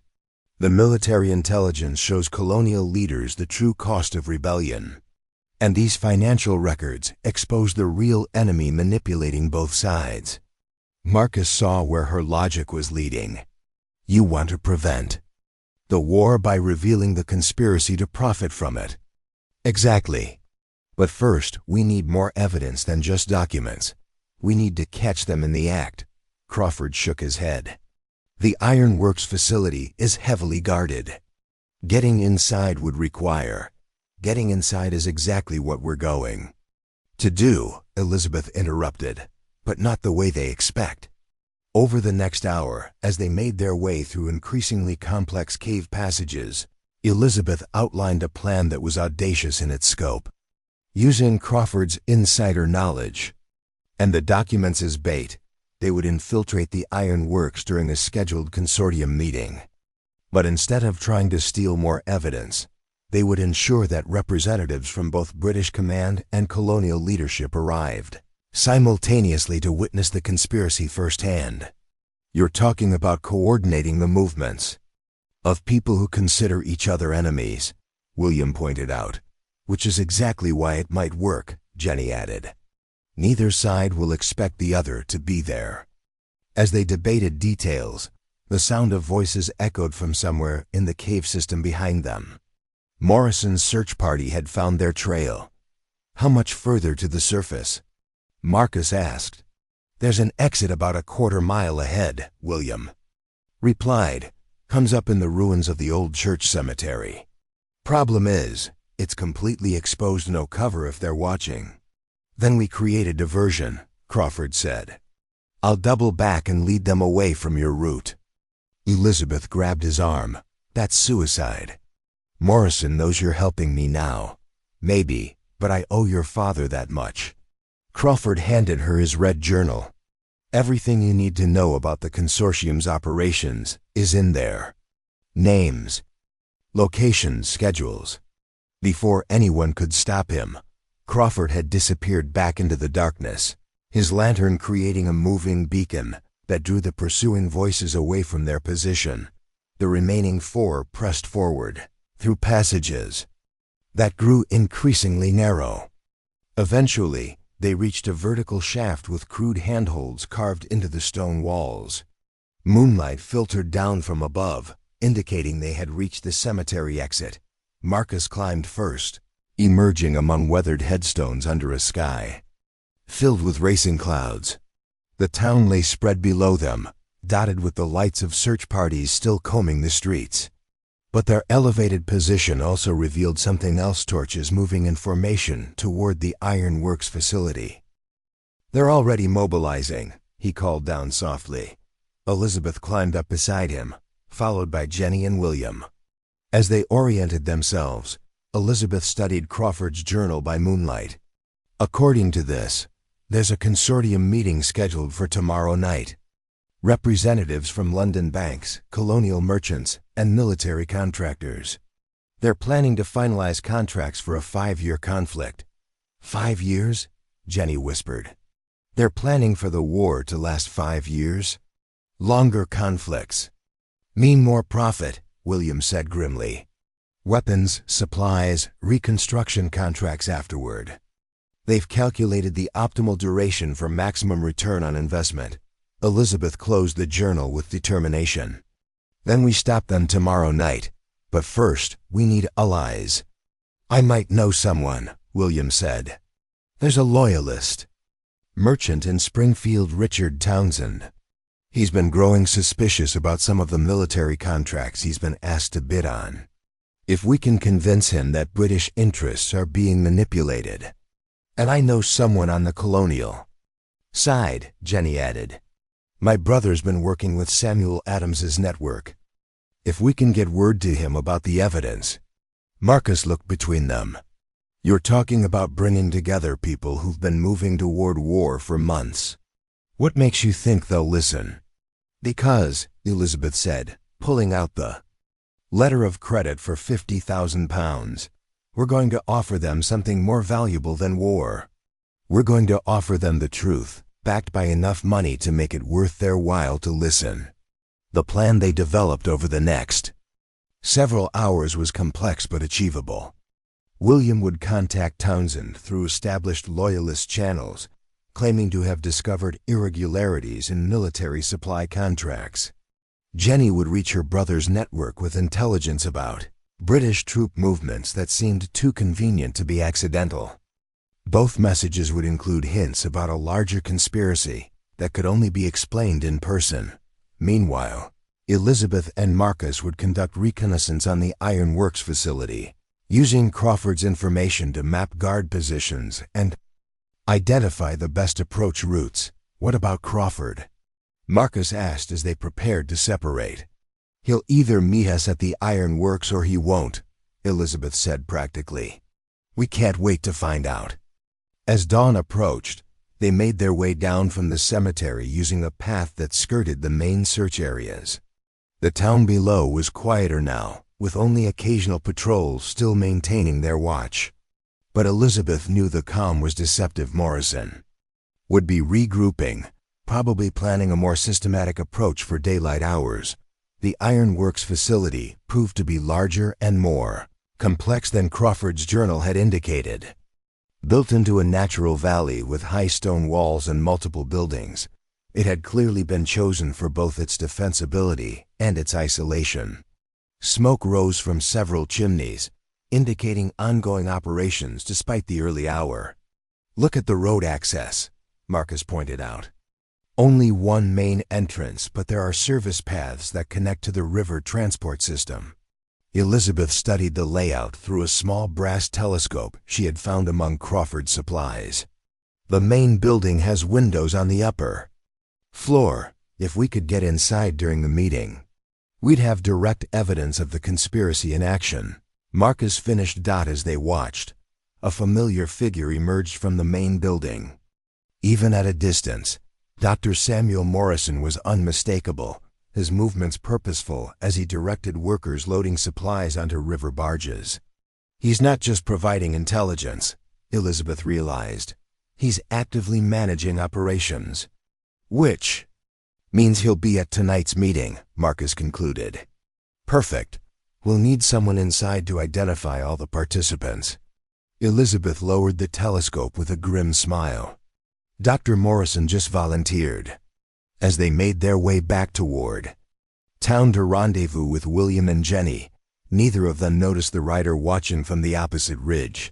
Speaker 1: The military intelligence shows colonial leaders the true cost of rebellion. And these financial records expose the real enemy manipulating both sides. Marcus saw where her logic was leading. You want to prevent the war by revealing the conspiracy to profit from it. Exactly. But first, we need more evidence than just documents. We need to catch them in the act. Crawford shook his head. The ironworks facility is heavily guarded. Getting inside would require. Getting inside is exactly what we're going to do, Elizabeth interrupted, but not the way they expect. Over the next hour, as they made their way through increasingly complex cave passages, Elizabeth outlined a plan that was audacious in its scope. Using Crawford's insider knowledge and the documents as bait, they would infiltrate the ironworks during a scheduled consortium meeting. But instead of trying to steal more evidence, they would ensure that representatives from both British command and colonial leadership arrived simultaneously to witness the conspiracy firsthand. You're talking about coordinating the movements of people who consider each other enemies, William pointed out, which is exactly why it might work, Jenny added. Neither side will expect the other to be there. As they debated details, the sound of voices echoed from somewhere in the cave system behind them. Morrison's search party had found their trail. How much further to the surface? Marcus asked. There's an exit about a quarter-mile ahead, William replied. Comes up in the ruins of the old church cemetery. Problem is, it's completely exposed, no cover if they're watching. Then we create a diversion, Crawford said. I'll double back and lead them away from your route. Elizabeth grabbed his arm. That's suicide. Morrison knows you're helping me now. Maybe, but I owe your father that much. Crawford handed her his red journal. Everything you need to know about the consortium's operations is in there. Names, locations, schedules. Before anyone could stop him, Crawford had disappeared back into the darkness, his lantern creating a moving beacon that drew the pursuing voices away from their position. The remaining four pressed forward, through passages that grew increasingly narrow. Eventually, they reached a vertical shaft with crude handholds carved into the stone walls. Moonlight filtered down from above, indicating they had reached the cemetery exit. Marcus climbed first, emerging among weathered headstones under a sky filled with racing clouds. The town lay spread below them, dotted with the lights of search parties still combing the streets. But their elevated position also revealed something else: torches moving in formation toward the ironworks facility. They're already mobilizing, he called down softly. Elizabeth climbed up beside him, followed by Jenny and William. As they oriented themselves, Elizabeth studied Crawford's journal by moonlight. According to this, there's a consortium meeting scheduled for tomorrow night. Representatives from London banks, colonial merchants, and military contractors. They're planning to finalize contracts for a 5-year conflict. 5 years? Jenny whispered. They're planning for the war to last 5 years? Longer conflicts mean more profit, William said grimly. Weapons, supplies, reconstruction contracts afterward. They've calculated the optimal duration for maximum return on investment. Elizabeth closed the journal with determination. Then we stop them tomorrow night. But first, we need allies. I might know someone, William said. There's a loyalist merchant in Springfield, Richard Townsend. He's been growing suspicious about some of the military contracts he's been asked to bid on. If we can convince him that British interests are being manipulated. And I know someone on the colonial side, Jenny added. My brother's been working with Samuel Adams's network. If we can get word to him about the evidence. Marcus looked between them. You're talking about bringing together people who've been moving toward war for months. What makes you think they'll listen? Because, Elizabeth said, pulling out the letter of credit for £50,000. We're going to offer them something more valuable than war. We're going to offer them the truth, backed by enough money to make it worth their while to listen. The plan they developed over the next several hours was complex but achievable. William would contact Townsend through established loyalist channels, claiming to have discovered irregularities in military supply contracts. Jenny would reach her brother's network with intelligence about British troop movements that seemed too convenient to be accidental. Both messages would include hints about a larger conspiracy that could only be explained in person. Meanwhile, Elizabeth and Marcus would conduct reconnaissance on the Iron Works facility, using Crawford's information to map guard positions and identify the best approach routes. "What about Crawford?" Marcus asked as they prepared to separate. "He'll either meet us at the Iron Works or he won't," Elizabeth said practically. "We can't wait to find out." As dawn approached, they made their way down from the cemetery using a path that skirted the main search areas. The town below was quieter now, with only occasional patrols still maintaining their watch. But Elizabeth knew the calm was deceptive. Morrison would be regrouping, probably planning a more systematic approach for daylight hours. The Iron Works facility proved to be larger and more complex than Crawford's journal had indicated. Built into a natural valley with high stone walls and multiple buildings, it had clearly been chosen for both its defensibility and its isolation. Smoke rose from several chimneys, indicating ongoing operations despite the early hour. "Look at the road access," Marcus pointed out. "Only one main entrance, but there are service paths that connect to the river transport system." Elizabeth studied the layout through a small brass telescope she had found among Crawford's supplies. "The main building has windows on the upper floor. If we could get inside during the meeting, we'd have direct evidence of the conspiracy in action." Marcus finished. As they watched, a familiar figure emerged from the main building. Even at a distance, Dr. Samuel Morrison was unmistakable, his movements purposeful as he directed workers loading supplies onto river barges. "He's not just providing intelligence," Elizabeth realized. "He's actively managing operations." "Which means he'll be at tonight's meeting," Marcus concluded. "Perfect. We'll need someone inside to identify all the participants." Elizabeth lowered the telescope with a grim smile. Dr. Morrison just volunteered. As they made their way back toward town to rendezvous with William and Jenny, neither of them noticed the rider watching from the opposite ridge.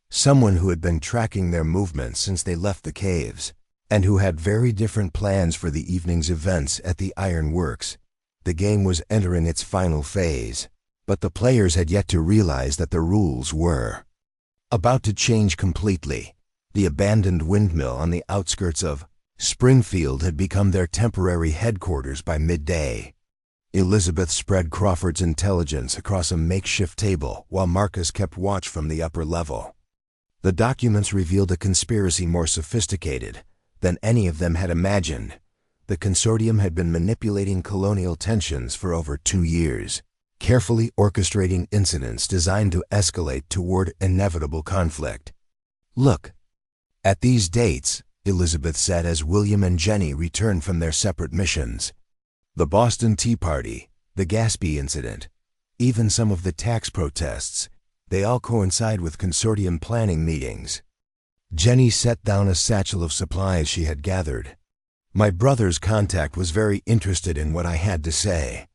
Speaker 1: Someone who had been tracking their movements since they left the caves, and who had very different plans for the evening's events at the Iron Works. The game was entering its final phase, but the players had yet to realize that the rules were about to change completely. The abandoned windmill on the outskirts of Springfield had become their temporary headquarters by midday. Elizabeth spread Crawford's intelligence across a makeshift table while Marcus kept watch from the upper level. The documents revealed a conspiracy more sophisticated than any of them had imagined. The consortium had been manipulating colonial tensions for over 2 years, carefully orchestrating incidents designed to escalate toward inevitable conflict. "Look at these dates," Elizabeth said as William and Jenny returned from their separate missions. "The Boston Tea Party, the Gaspee incident, even some of the tax protests, they all coincide with consortium planning meetings." Jenny set down a satchel of supplies she had gathered. "My brother's contact was very interested in what I had to say.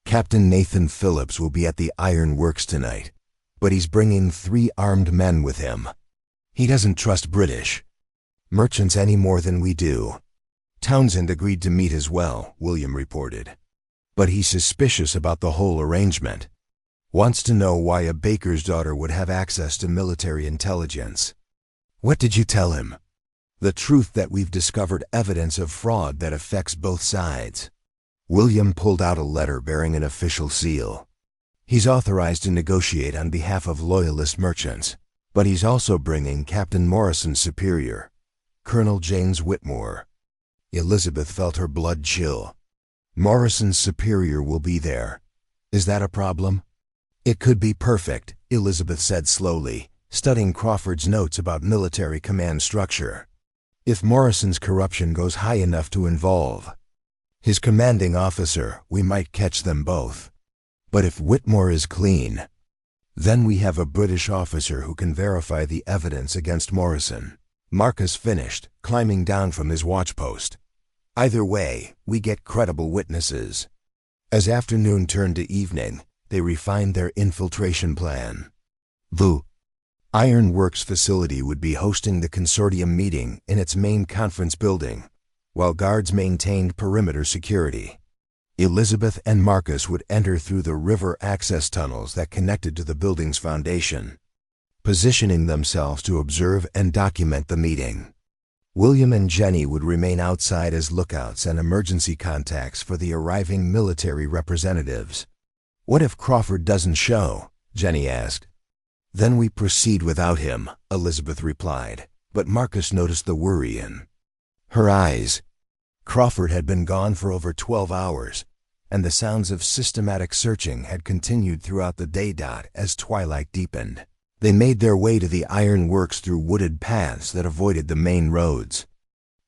Speaker 1: Captain Nathan Phillips will be at the Iron Works tonight, but he's bringing 3 armed men with him. He doesn't trust British merchants any more than we do." Townsend agreed to meet as well, William reported. "But he's suspicious about the whole arrangement. Wants to know why a baker's daughter would have access to military intelligence." "What did you tell him?" "The truth that we've discovered evidence of fraud that affects both sides." William pulled out a letter bearing an official seal. "He's authorized to negotiate on behalf of loyalist merchants, but he's also bringing Captain Morrison's superior, Colonel James Whitmore." Elizabeth felt her blood chill. "Morrison's superior will be there. Is that a problem?" "It could be perfect," Elizabeth said slowly, studying Crawford's notes about military command structure. "If Morrison's corruption goes high enough to involve His commanding officer, we might catch them both. But if Whitmore is clean, then we have a British officer who can verify the evidence against Morrison. Marcus finished, climbing down from his watchpost. Either way, we get credible witnesses. As afternoon turned to evening, they refined their infiltration plan. The Ironworks facility would be hosting the consortium meeting in its main conference building, while guards maintained perimeter security. Elizabeth and Marcus would enter through the river access tunnels that connected to the building's foundation, positioning themselves to observe and document the meeting. William and Jenny would remain outside as lookouts and emergency contacts for the arriving military representatives. "What if Crawford doesn't show?" Jenny asked. "Then we proceed without him," Elizabeth replied, but Marcus noticed the worry in her eyes. Crawford had been gone for over 12 hours, and the sounds of systematic searching had continued throughout the day. As twilight deepened, they made their way to the ironworks through wooded paths that avoided the main roads.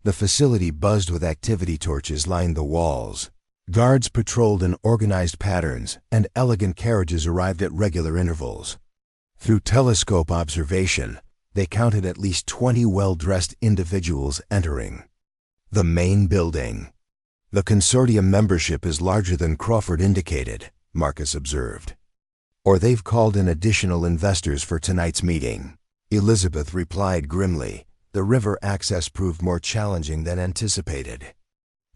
Speaker 1: The facility buzzed with activity torches lined the walls. Guards patrolled in organized patterns, and elegant carriages arrived at regular intervals. Through telescope observation, they counted at least 20 well-dressed individuals entering the main building. "The consortium membership is larger than Crawford indicated," Marcus observed. "Or they've called in additional investors for tonight's meeting." Elizabeth replied grimly. The river access proved more challenging than anticipated.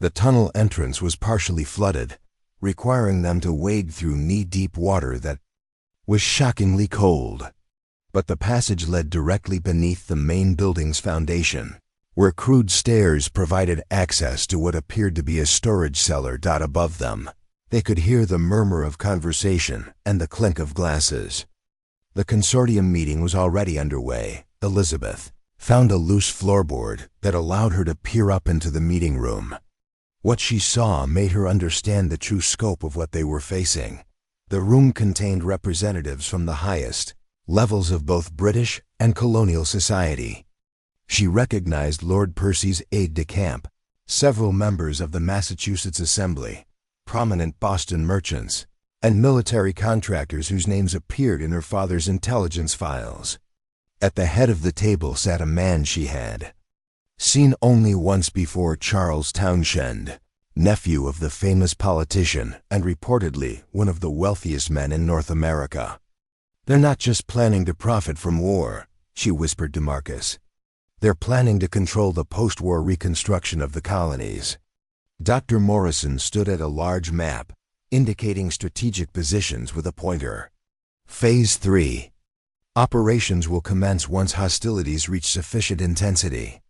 Speaker 1: The tunnel entrance was partially flooded, requiring them to wade through knee-deep water that was shockingly cold. But the passage led directly beneath the main building's foundation, where crude stairs provided access to what appeared to be a storage cellar. Above them, they could hear the murmur of conversation and the clink of glasses. The consortium meeting was already underway. Elizabeth found a loose floorboard that allowed her to peer up into the meeting room. What she saw made her understand the true scope of what they were facing. The room contained representatives from the highest levels of both British and colonial society. She recognized Lord Percy's aide-de-camp, several members of the Massachusetts Assembly, prominent Boston merchants, and military contractors whose names appeared in her father's intelligence files. At the head of the table sat a man she had seen only once before, Charles Townshend, nephew of the famous politician and reportedly one of the wealthiest men in North America. "They're not just planning to profit from war," she whispered to Marcus. "They're planning to control the post-war reconstruction of the colonies." Dr. Morrison stood at a large map, indicating strategic positions with a pointer. Phase 3. Operations will commence once hostilities reach sufficient intensity.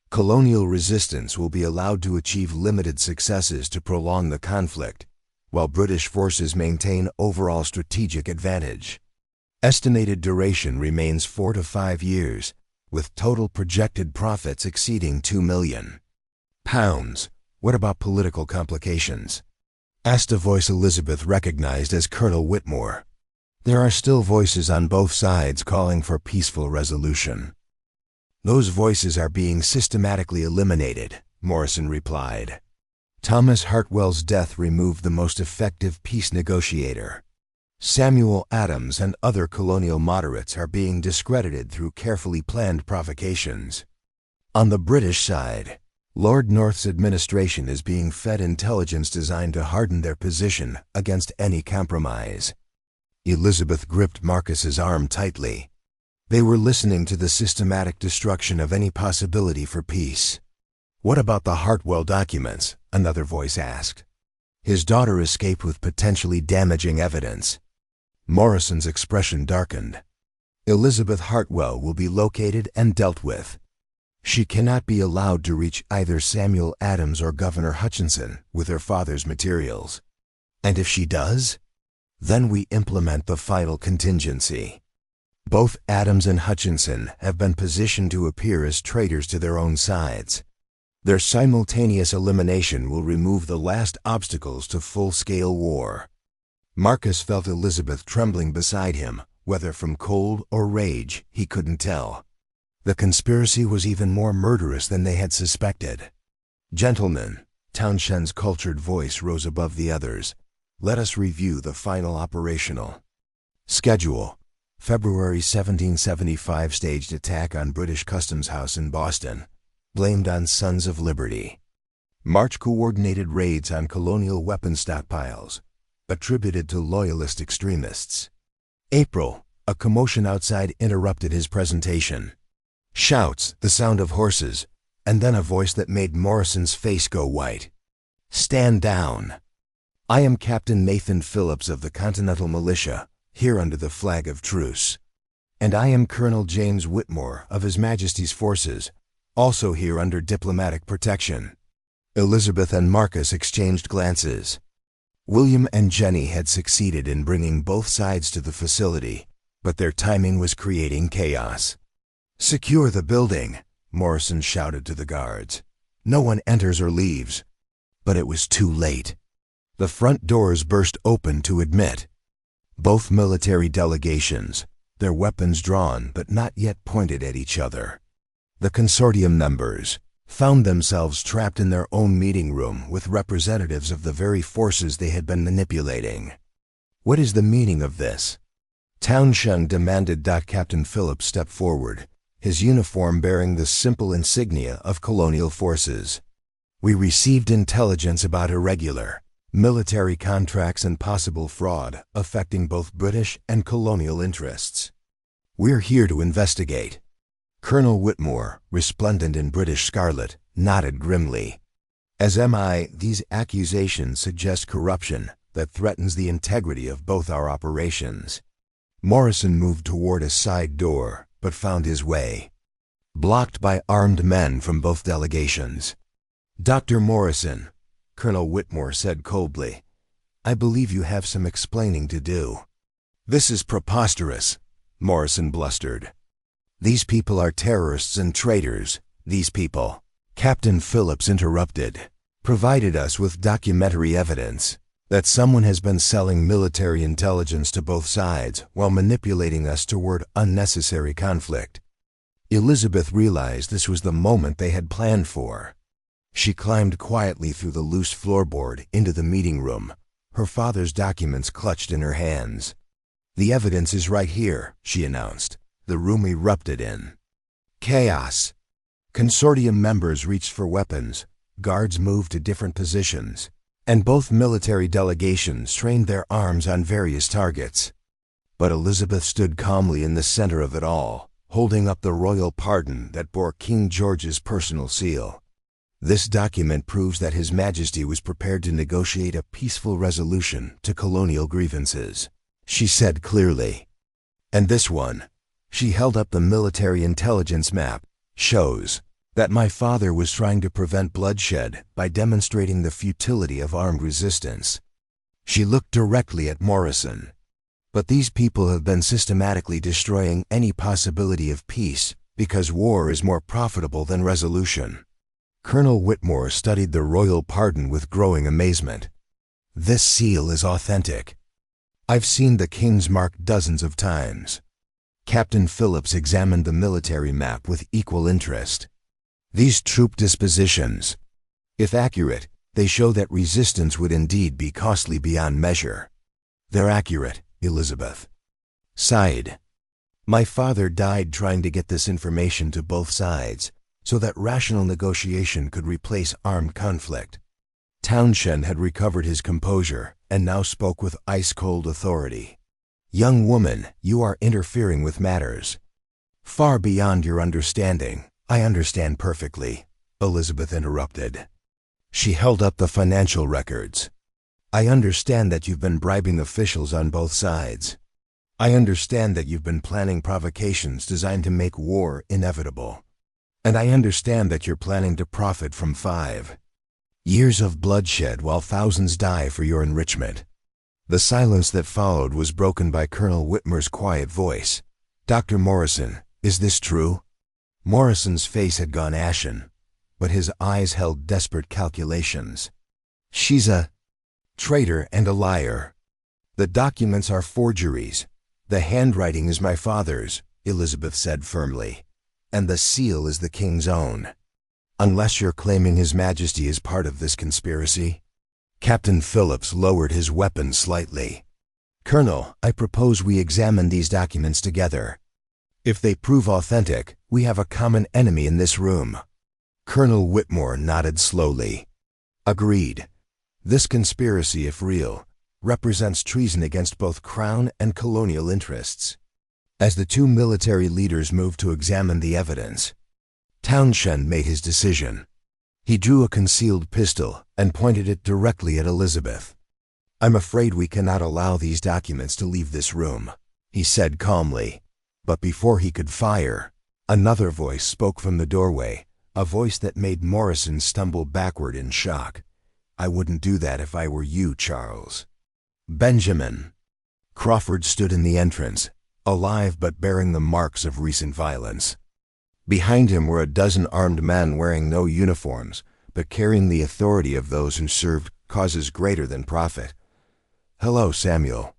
Speaker 1: Colonial resistance will be allowed to achieve limited successes to prolong the conflict, while British forces maintain overall strategic advantage. Estimated duration remains 4 to 5 years, with total projected profits exceeding £2 million. "What about political complications?" asked a voice Elizabeth recognized as Colonel Whitmore. "There are still voices on both sides calling for peaceful resolution." "Those voices are being systematically eliminated," Morrison replied. "Thomas Hartwell's death removed the most effective peace negotiator. Samuel Adams and other colonial moderates are being discredited through carefully planned provocations. On the British side, Lord North's administration is being fed intelligence designed to harden their position against any compromise." Elizabeth gripped Marcus's arm tightly. They were listening to the systematic destruction of any possibility for peace. "What about the Hartwell documents?" another voice asked. "His daughter escaped with potentially damaging evidence." Morrison's expression darkened. "Elizabeth Hartwell will be located and dealt with. She cannot be allowed to reach either Samuel Adams or Governor Hutchinson with her father's materials. And if she does, then we implement the final contingency. Both Adams and Hutchinson have been positioned to appear as traitors to their own sides. Their simultaneous elimination will remove the last obstacles to full-scale war." Marcus felt Elizabeth trembling beside him, whether from cold or rage, he couldn't tell. The conspiracy was even more murderous than they had suspected. "Gentlemen, Townshend's cultured voice rose above the others. Let us review the final operational schedule. February 1775 staged attack on British Customs House in Boston, blamed on Sons of Liberty. March coordinated raids on colonial weapon stockpiles, attributed to loyalist extremists. April, a commotion outside interrupted his presentation. Shouts, the sound of horses, and then a voice that made Morrison's face go white. Stand down. I am Captain Nathan Phillips of the Continental Militia, here under the flag of truce. And I am Colonel James Whitmore of His Majesty's forces, also here under diplomatic protection. Elizabeth and Marcus exchanged glances. William and Jenny had succeeded in bringing both sides to the facility, but their timing was creating chaos. Secure the building, Morrison shouted to the guards. No one enters or leaves. But it was too late. The front doors burst open to admit both military delegations, their weapons drawn but not yet pointed at each other. The consortium members found themselves trapped in their own meeting room with representatives of the very forces they had been manipulating. What is the meaning of this? Townshend demanded. Captain Phillips stepped forward, his uniform bearing the simple insignia of colonial forces. We received intelligence about irregular military contracts and possible fraud affecting both British and colonial interests. We're here to investigate. Colonel Whitmore, resplendent in British scarlet, nodded grimly. As am I. These accusations suggest corruption that threatens the integrity of both our operations. Morrison moved toward a side door, but found his way blocked by armed men from both delegations. Dr. Morrison, Colonel Whitmore said coldly, I believe you have some explaining to do. This is preposterous, Morrison blustered. These people are terrorists and traitors. These people, Captain Phillips interrupted, provided us with documentary evidence that someone has been selling military intelligence to both sides while manipulating us toward unnecessary conflict. Elizabeth realized this was the moment they had planned for. She climbed quietly through the loose floorboard into the meeting room, her father's documents clutched in her hands. The evidence is right here, she announced. The room erupted in chaos. Consortium members reached for weapons, guards moved to different positions, and both military delegations trained their arms on various targets. But Elizabeth stood calmly in the center of it all, holding up the royal pardon that bore King George's personal seal. This document proves that His Majesty was prepared to negotiate a peaceful resolution to colonial grievances, she said clearly. And this one, she held up the military intelligence map, shows that my father was trying to prevent bloodshed by demonstrating the futility of armed resistance. She looked directly at Morrison. But these people have been systematically destroying any possibility of peace because war is more profitable than resolution. Colonel Whitmore studied the royal pardon with growing amazement. This seal is authentic. I've seen the King's mark dozens of times. Captain Phillips examined the military map with equal interest. These troop dispositions, if accurate, they show that resistance would indeed be costly beyond measure. They're accurate, Elizabeth sighed. My father died trying to get this information to both sides, so that rational negotiation could replace armed conflict. Townshend had recovered his composure and now spoke with ice-cold authority. Young woman, you are interfering with matters far beyond your understanding. I understand perfectly, Elizabeth interrupted. She held up the financial records. I understand that you've been bribing officials on both sides. I understand that you've been planning provocations designed to make war inevitable. And I understand that you're planning to profit from 5 years of bloodshed while thousands die for your enrichment. The silence that followed was broken by Colonel Whitmore's quiet voice. Dr. Morrison, is this true? Morrison's face had gone ashen, but his eyes held desperate calculations. She's a traitor and a liar. The documents are forgeries. The handwriting is my father's, Elizabeth said firmly, and the seal is the King's own. Unless you're claiming His Majesty is part of this conspiracy? Captain Phillips lowered his weapon slightly. Colonel, I propose we examine these documents together. If they prove authentic, we have a common enemy in this room. Colonel Whitmore nodded slowly. Agreed. This conspiracy, if real, represents treason against both Crown and colonial interests. As the two military leaders moved to examine the evidence, Townshend made his decision. He drew a concealed pistol and pointed it directly at Elizabeth. I'm afraid we cannot allow these documents to leave this room, he said calmly. But before he could fire, another voice spoke from the doorway, a voice that made Morrison stumble backward in shock. I wouldn't do that if I were you, Charles. Benjamin. Crawford stood in the entrance, alive but bearing the marks of recent violence. Behind him were a dozen armed men wearing no uniforms, but carrying the authority of those who served causes greater than profit. Hello, Samuel,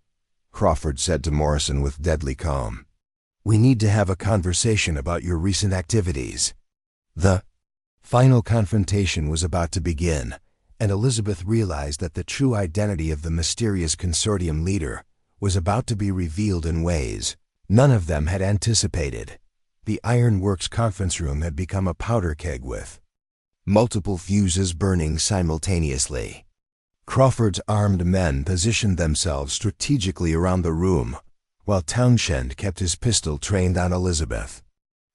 Speaker 1: Crawford said to Morrison with deadly calm. We need to have a conversation about your recent activities. The final confrontation was about to begin, and Elizabeth realized that the true identity of the mysterious consortium leader was about to be revealed in ways none of them had anticipated. The Ironworks conference room had become a powder keg with multiple fuses burning simultaneously. Crawford's armed men positioned themselves strategically around the room, while Townshend kept his pistol trained on Elizabeth.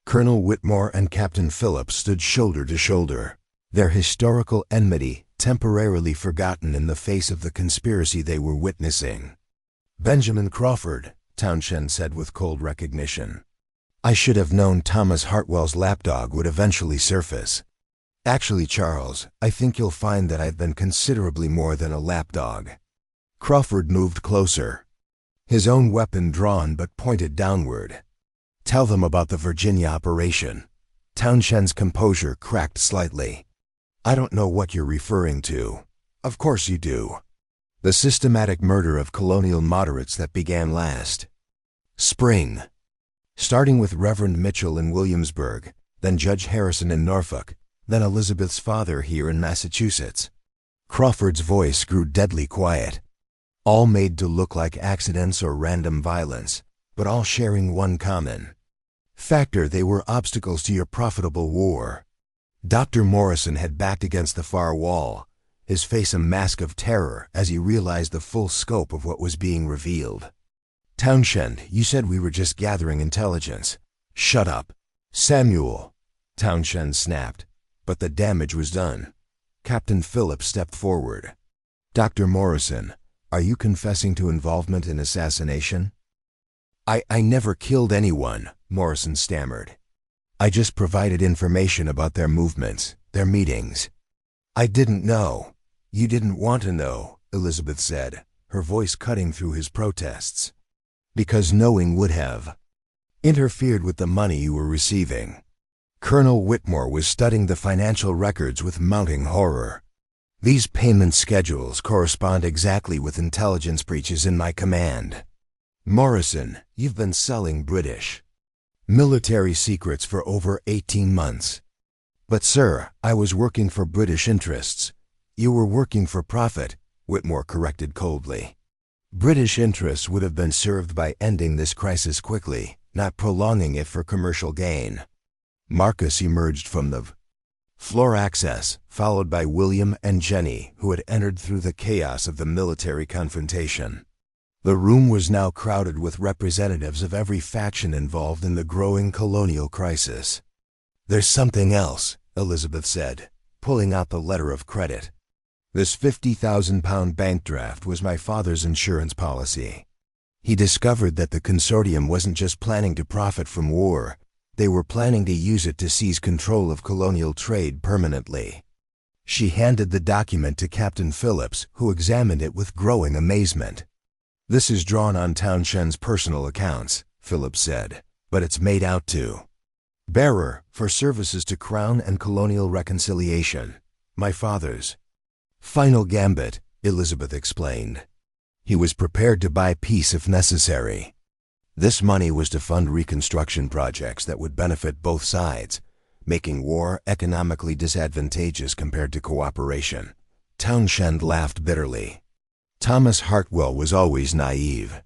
Speaker 1: Colonel Whitmore and Captain Phillips stood shoulder to shoulder, their historical enmity temporarily forgotten in the face of the conspiracy they were witnessing. Benjamin Crawford, Townshend said with cold recognition. I should have known Thomas Hartwell's lapdog would eventually surface. Actually, Charles, I think you'll find that I've been considerably more than a lapdog. Crawford moved closer, his own weapon drawn but pointed downward. Tell them about the Virginia operation. Townshend's composure cracked slightly. I don't know what you're referring to. Of course you do. The systematic murder of colonial moderates that began last spring. Starting with Reverend Mitchell in Williamsburg, then Judge Harrison in Norfolk, then Elizabeth's father here in Massachusetts. Crawford's voice grew deadly quiet. All made to look like accidents or random violence, but all sharing one common factor: they were obstacles to your profitable war. Dr. Morrison had backed against the far wall, his face a mask of terror as he realized the full scope of what was being revealed. Townshend, you said we were just gathering intelligence. Shut up. Samuel, Townshend snapped, but the damage was done. Captain Phillips stepped forward. Dr. Morrison, are you confessing to involvement in assassination? I never killed anyone, Morrison stammered. I just provided information about their movements, their meetings. I didn't know. You didn't want to know, Elizabeth said, her voice cutting through his protests. Because knowing would have interfered with the money you were receiving. Colonel Whitmore was studying the financial records with mounting horror. These payment schedules correspond exactly with intelligence breaches in my command. Morrison, you've been selling British military secrets for over 18 months. But sir, I was working for British interests. You were working for profit, Whitmore corrected coldly. British interests would have been served by ending this crisis quickly, not prolonging it for commercial gain. Marcus emerged from the floor access, followed by William and Jenny, who had entered through the chaos of the military confrontation. The room was now crowded with representatives of every faction involved in the growing colonial crisis. There's something else, Elizabeth said, pulling out the letter of credit. This £50,000 bank draft was my father's insurance policy. He discovered that the consortium wasn't just planning to profit from war, they were planning to use it to seize control of colonial trade permanently. She handed the document to Captain Phillips, who examined it with growing amazement. This is drawn on Townshend's personal accounts, Phillips said, but it's made out to bearer for services to Crown and colonial reconciliation. My father's final gambit, Elizabeth explained. He was prepared to buy peace if necessary. This money was to fund reconstruction projects that would benefit both sides, making war economically disadvantageous compared to cooperation. Townshend laughed bitterly. Thomas Hartwell was always naive.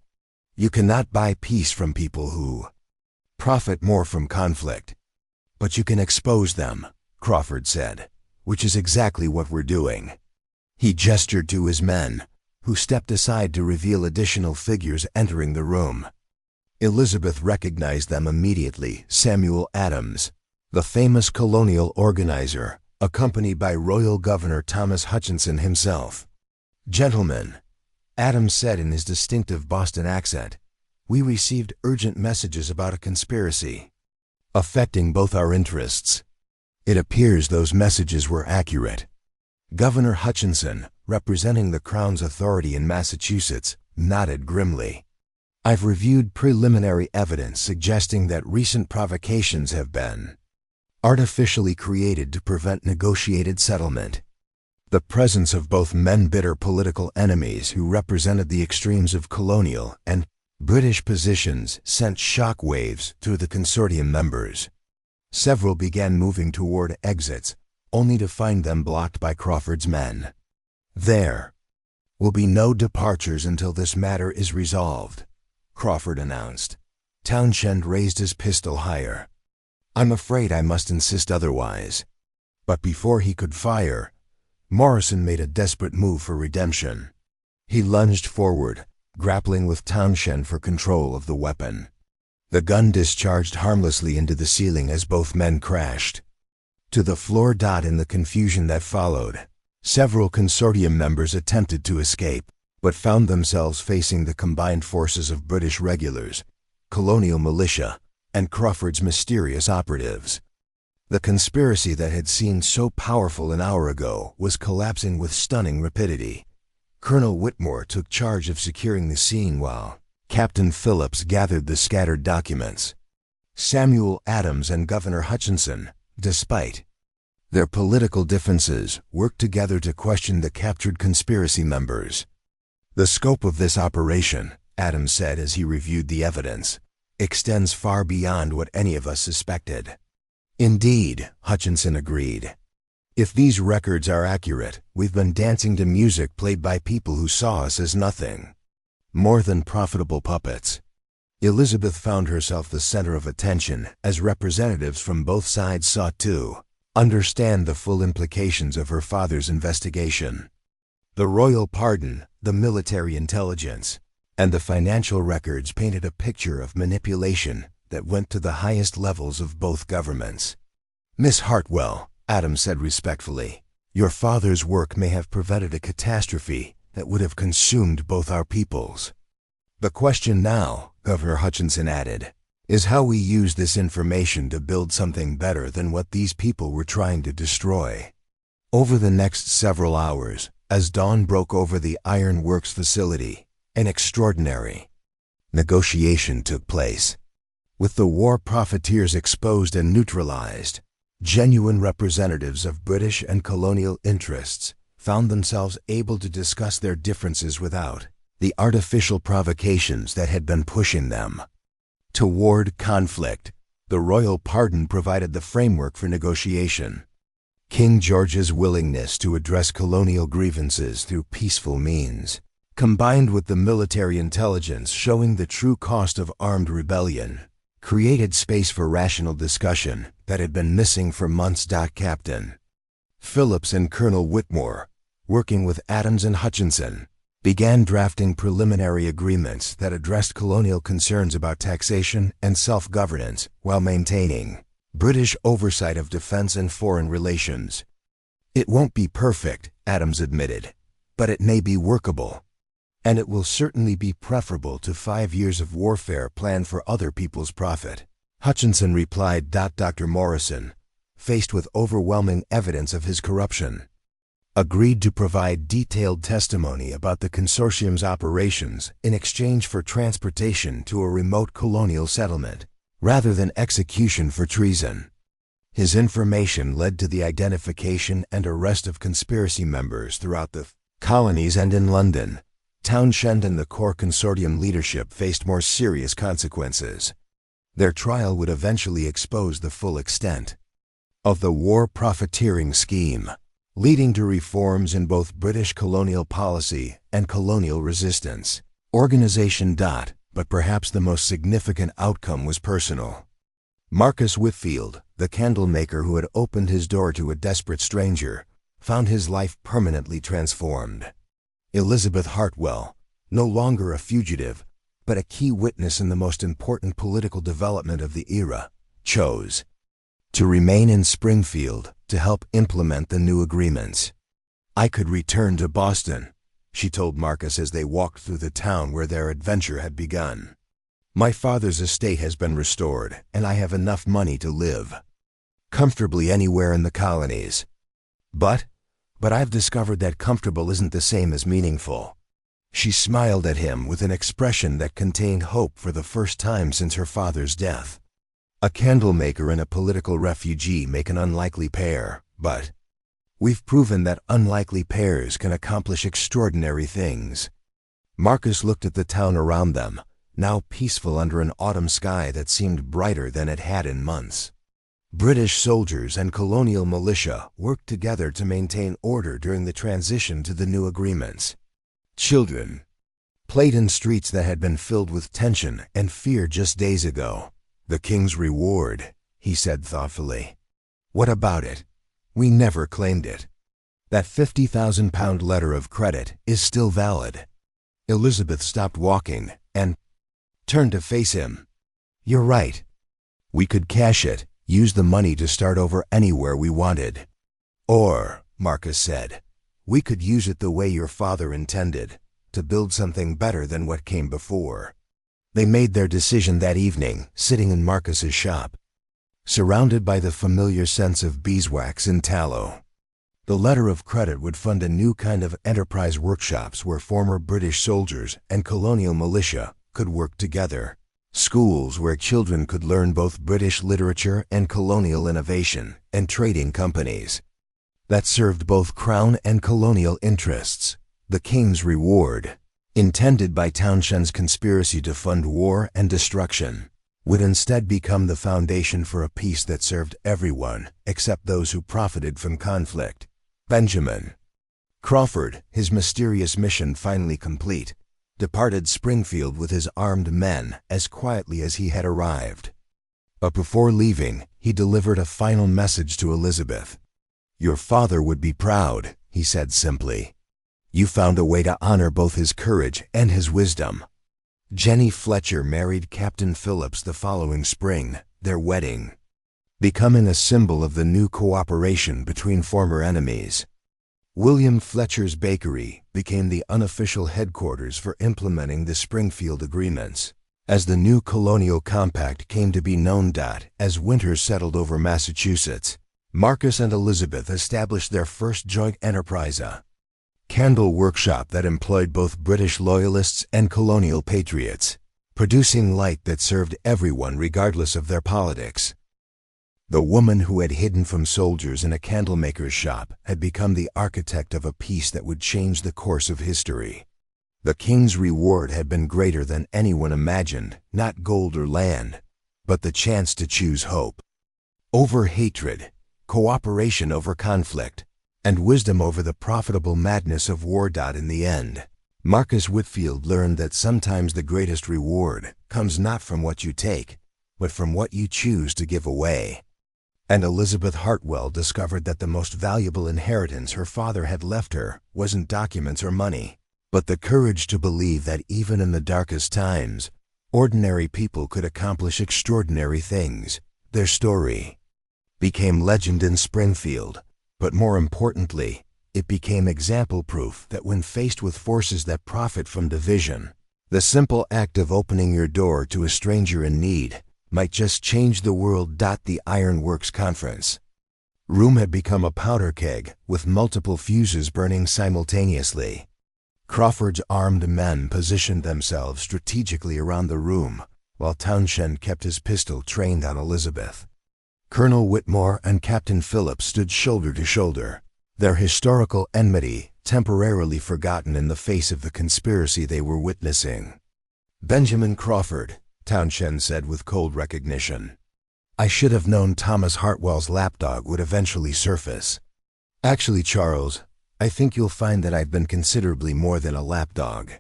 Speaker 1: You cannot buy peace from people who profit more from conflict. But you can expose them, Crawford said, which is exactly what we're doing. He gestured to his men, who stepped aside to reveal additional figures entering the room. Elizabeth recognized them immediately: Samuel Adams, the famous colonial organizer, accompanied by Royal Governor Thomas Hutchinson himself. "Gentlemen," Adams said in his distinctive Boston accent, "we received urgent messages about a conspiracy affecting both our interests. It appears those messages were accurate." Governor Hutchinson, representing the Crown's authority in Massachusetts, nodded grimly. "I've reviewed preliminary evidence suggesting that recent provocations have been artificially created to prevent negotiated settlement. The presence of both men bitter political enemies who represented the extremes of colonial and British positions sent shock waves through the consortium members. Several began moving toward exits, only to find them blocked by Crawford's men. There will be no departures until this matter is resolved," Crawford announced. Townshend raised his pistol higher. "I'm afraid I must insist otherwise." But before he could fire, Morrison made a desperate move for redemption. He lunged forward, grappling with Townshend for control of the weapon. The gun discharged harmlessly into the ceiling as both men crashed to the floor. In the confusion that followed, several consortium members attempted to escape, but found themselves facing the combined forces of British regulars, colonial militia, and Crawford's mysterious operatives. The conspiracy that had seemed so powerful an hour ago was collapsing with stunning rapidity. Colonel Whitmore took charge of securing the scene while Captain Phillips gathered the scattered documents. Samuel Adams and Governor Hutchinson, despite their political differences, worked together to question the captured conspiracy members. "The scope of this operation," Adams said as he reviewed the evidence, "extends far beyond what any of us suspected." "Indeed," Hutchinson agreed. "If these records are accurate, we've been dancing to music played by people who saw us as nothing more than profitable puppets." Elizabeth found herself the center of attention as representatives from both sides sought to understand the full implications of her father's investigation. The royal pardon, the military intelligence, and the financial records painted a picture of manipulation that went to the highest levels of both governments. "Miss Hartwell," Adams said respectfully, "your father's work may have prevented a catastrophe that would have consumed both our peoples. The question now," Governor Hutchinson added, "is how we use this information to build something better than what these people were trying to destroy." Over the next several hours, as dawn broke over the Iron Works facility, an extraordinary negotiation took place. With the war profiteers exposed and neutralized, genuine representatives of British and colonial interests found themselves able to discuss their differences without the artificial provocations that had been pushing them toward conflict. The royal pardon provided the framework for negotiation. King George's willingness to address colonial grievances through peaceful means, combined with the military intelligence showing the true cost of armed rebellion, created space for rational discussion that had been missing for months. Captain Phillips and Colonel Whitmore, working with Adams and Hutchinson, began drafting preliminary agreements that addressed colonial concerns about taxation and self-governance while maintaining British oversight of defense and foreign relations. "It won't be perfect," Adams admitted, "but it may be workable. And it will certainly be preferable to 5 years of warfare planned for other people's profit," Hutchinson replied. Dr. Morrison, faced with overwhelming evidence of his corruption, agreed to provide detailed testimony about the consortium's operations in exchange for transportation to a remote colonial settlement, rather than execution for treason. His information led to the identification and arrest of conspiracy members throughout the colonies and in London. Townshend and the core consortium leadership faced more serious consequences. Their trial would eventually expose the full extent of the war profiteering scheme, leading to reforms in both British colonial policy and colonial resistance. Organization. But perhaps the most significant outcome was personal. Marcus Whitfield, the candle maker who had opened his door to a desperate stranger, found his life permanently transformed. Elizabeth Hartwell, no longer a fugitive, but a key witness in the most important political development of the era, chose to remain in Springfield to help implement the new agreements. "I could return to Boston," she told Marcus as they walked through the town where their adventure had begun. "My father's estate has been restored, and I have enough money to live comfortably anywhere in the colonies. But I've discovered that comfortable isn't the same as meaningful." She smiled at him with an expression that contained hope for the first time since her father's death. "A candle maker and a political refugee make an unlikely pair, but we've proven that unlikely pairs can accomplish extraordinary things." Marcus looked at the town around them, now peaceful under an autumn sky that seemed brighter than it had in months. British soldiers and colonial militia worked together to maintain order during the transition to the new agreements. Children played in streets that had been filled with tension and fear just days ago. "The King's Reward," he said thoughtfully. "What about it? We never claimed it. That £50,000 letter of credit is still valid." Elizabeth stopped walking and turned to face him. "You're right. We could cash it, use the money to start over anywhere we wanted. Or," Marcus said, "we could use it the way your father intended, to build something better than what came before." They made their decision that evening, sitting in Marcus's shop, surrounded by the familiar scents of beeswax and tallow. The letter of credit would fund a new kind of enterprise workshops where former British soldiers and colonial militia could work together. Schools where children could learn both British literature and colonial innovation, and trading companies that served both Crown and colonial interests. The King's Reward, intended by Townshend's conspiracy to fund war and destruction, would instead become the foundation for a peace that served everyone except those who profited from conflict. Benjamin Crawford, his mysterious mission finally complete, departed Springfield with his armed men as quietly as he had arrived. But before leaving, he delivered a final message to Elizabeth. "Your father would be proud," he said simply. "You found a way to honor both his courage and his wisdom." Jenny Fletcher married Captain Phillips the following spring, their wedding becoming a symbol of the new cooperation between former enemies. William Fletcher's Bakery became the unofficial headquarters for implementing the Springfield Agreements. As the new colonial compact came to be known, as winter settled over Massachusetts, Marcus and Elizabeth established their first joint enterprise, a candle workshop that employed both British loyalists and colonial patriots, producing light that served everyone regardless of their politics. The woman who had hidden from soldiers in a candlemaker's shop had become the architect of a peace that would change the course of history. The King's Reward had been greater than anyone imagined, not gold or land, but the chance to choose hope over hatred, cooperation over conflict, and wisdom over the profitable madness of war. In the end, Marcus Whitfield learned that sometimes the greatest reward comes not from what you take, but from what you choose to give away. And Elizabeth Hartwell discovered that the most valuable inheritance her father had left her wasn't documents or money, but the courage to believe that even in the darkest times, ordinary people could accomplish extraordinary things. Their story became legend in Springfield, but more importantly, it became example proof that when faced with forces that profit from division, the simple act of opening your door to a stranger in need might just change the world. The Ironworks Conference room had become a powder keg with multiple fuses burning simultaneously. Crawford's armed men positioned themselves strategically around the room, while Townshend kept his pistol trained on Elizabeth. Colonel Whitmore and Captain Phillips stood shoulder to shoulder, their historical enmity temporarily forgotten in the face of the conspiracy they were witnessing. "Benjamin Crawford," Townshend said with cold recognition. I should have known Thomas Hartwell's lapdog would eventually surface. Actually, Charles, I think you'll find that I've been considerably more than a lapdog.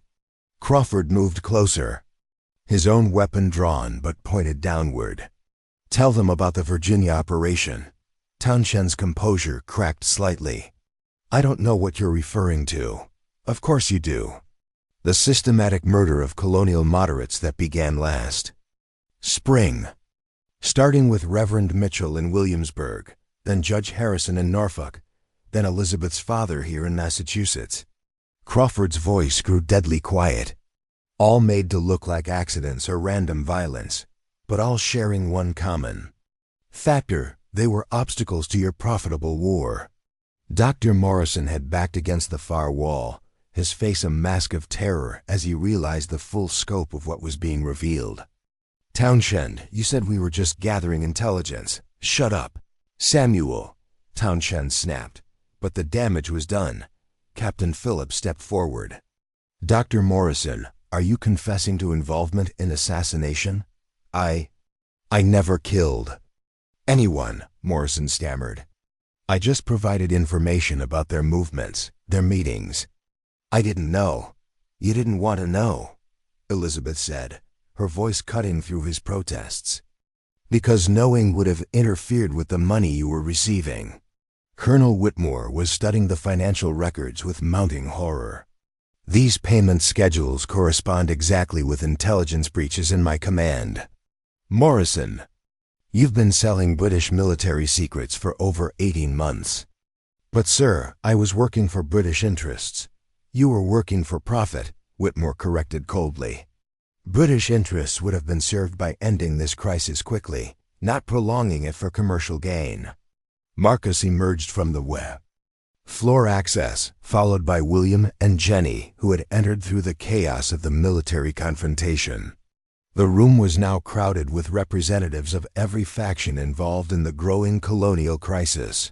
Speaker 1: Crawford moved closer, his own weapon drawn but pointed downward. Tell them about the Virginia operation. Townshend's composure cracked slightly. I don't know what you're referring to. Of course you do. The systematic murder of colonial moderates that began last spring. Starting with Reverend Mitchell in Williamsburg, then Judge Harrison in Norfolk, then Elizabeth's father here in Massachusetts. Crawford's voice grew deadly quiet. All made to look like accidents or random violence, but all sharing one common factor: they were obstacles to your profitable war. Dr. Morrison had backed against the far wall, his face a mask of terror as he realized the full scope of what was being revealed. Townshend, you said we were just gathering intelligence. Shut up. Samuel, Townshend snapped. But the damage was done. Captain Phillips stepped forward. Dr. Morrison, are you confessing to involvement in assassination? I never killed anyone, Morrison stammered. I just provided information about their movements, their meetings. I didn't know. You didn't want to know, Elizabeth said, her voice cutting through his protests. Because knowing would have interfered with the money you were receiving. Colonel Whitmore was studying the financial records with mounting horror. These payment schedules correspond exactly with intelligence breaches in my command. Morrison, you've been selling British military secrets for over 18 months. But sir, I was working for British interests. You were working for profit, Whitmore corrected coldly. British interests would have been served by ending this crisis quickly, not prolonging it for commercial gain. Marcus emerged from the web. Floor access, followed by William and Jenny, who had entered through the chaos of the military confrontation. The room was now crowded with representatives of every faction involved in the growing colonial crisis.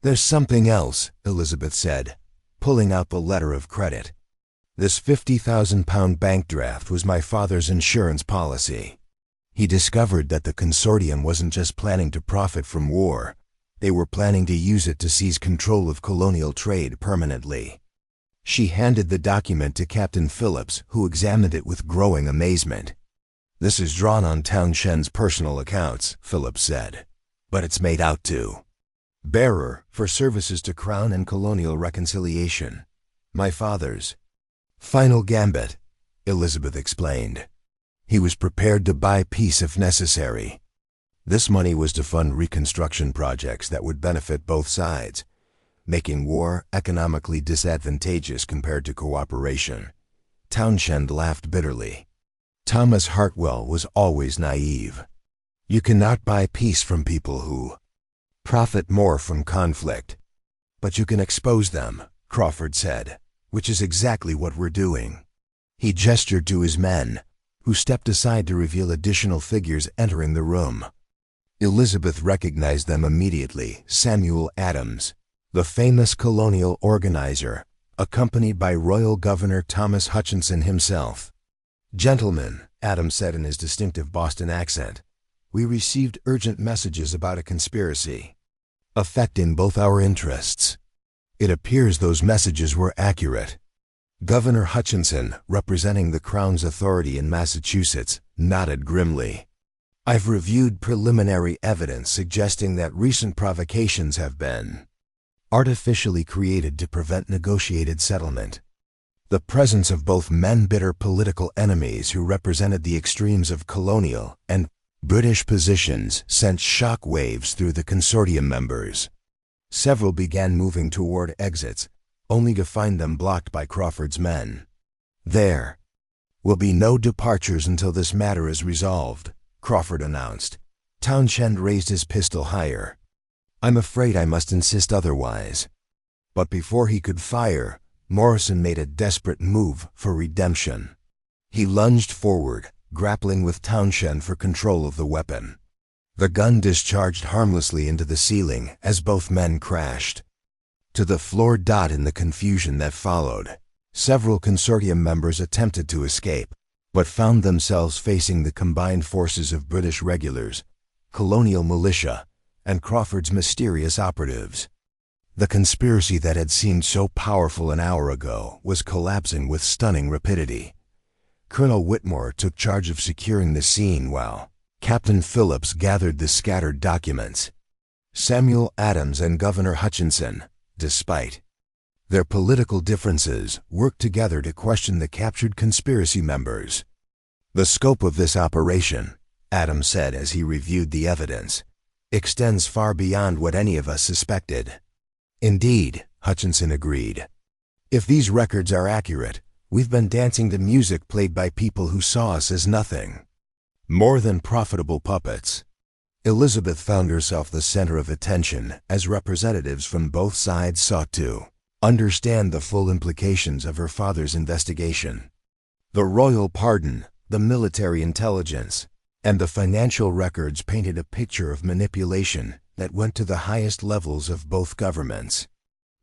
Speaker 1: There's something else, Elizabeth said, pulling out the letter of credit. This £50,000 bank draft was my father's insurance policy. He discovered that the consortium wasn't just planning to profit from war. They were planning to use it to seize control of colonial trade permanently. She handed the document to Captain Phillips, who examined it with growing amazement. This is drawn on Townshend's personal accounts, Phillips said, but it's made out to bearer for services to Crown and colonial reconciliation. My father's final gambit, Elizabeth explained. He was prepared to buy peace if necessary. This money was to fund reconstruction projects that would benefit both sides, making war economically disadvantageous compared to cooperation. Townshend laughed bitterly. Thomas Hartwell was always naive. You cannot buy peace from people who profit more from conflict. But you can expose them, Crawford said, which is exactly what we're doing. He gestured to his men, who stepped aside to reveal additional figures entering the room. Elizabeth recognized them immediately: Samuel Adams, the famous colonial organizer, accompanied by Royal Governor Thomas Hutchinson himself. Gentlemen, Adams said in his distinctive Boston accent, we received urgent messages about a conspiracy affecting both our interests. It appears those messages were accurate. Governor Hutchinson, representing the Crown's authority in Massachusetts, nodded grimly. I've reviewed preliminary evidence suggesting that recent provocations have been artificially created to prevent negotiated settlement. The presence of both men bitter political enemies who represented the extremes of colonial and British positions sent shock waves through the consortium members. Several began moving toward exits, only to find them blocked by Crawford's men. There will be no departures until this matter is resolved, Crawford announced. Townshend raised his pistol higher. I'm afraid I must insist otherwise. But before he could fire, Morrison made a desperate move for redemption. He lunged forward, grappling with Townshend for control of the weapon. The gun discharged harmlessly into the ceiling as both men crashed to the floor. In the confusion that followed, several consortium members attempted to escape, but found themselves facing the combined forces of British regulars, colonial militia, and Crawford's mysterious operatives. The conspiracy that had seemed so powerful an hour ago was collapsing with stunning rapidity. Colonel Whitmore took charge of securing the scene while Captain Phillips gathered the scattered documents. Samuel Adams and Governor Hutchinson, despite their political differences, worked together to question the captured conspiracy members. "The scope of this operation," Adams said as he reviewed the evidence, "extends far beyond what any of us suspected." "Indeed," Hutchinson agreed. "If these records are accurate, we've been dancing to music played by people who saw us as nothing more than profitable puppets." Elizabeth found herself the center of attention as representatives from both sides sought to understand the full implications of her father's investigation. The royal pardon, the military intelligence, and the financial records painted a picture of manipulation that went to the highest levels of both governments.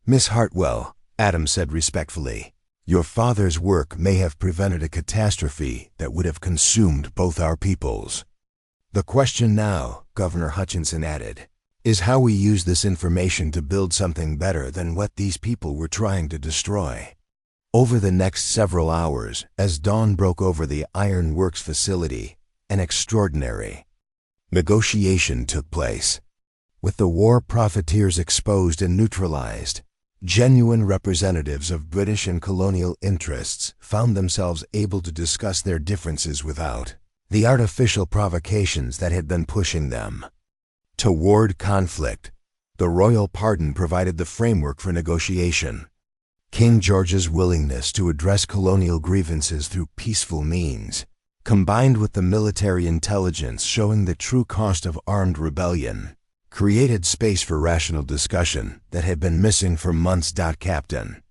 Speaker 1: "Miss Hartwell," Adams said respectfully, "your father's work may have prevented a catastrophe that would have consumed both our peoples. The question now," Governor Hutchinson added, "is how we use this information to build something better than what these people were trying to destroy." Over the next several hours, as dawn broke over the Iron Works facility, an extraordinary negotiation took place. With the war profiteers exposed and neutralized, genuine representatives of British and colonial interests found themselves able to discuss their differences without the artificial provocations that had been pushing them toward conflict. The royal pardon provided the framework for negotiation. King George's willingness to address colonial grievances through peaceful means, combined with the military intelligence showing the true cost of armed rebellion, created space for rational discussion that had been missing for months. Captain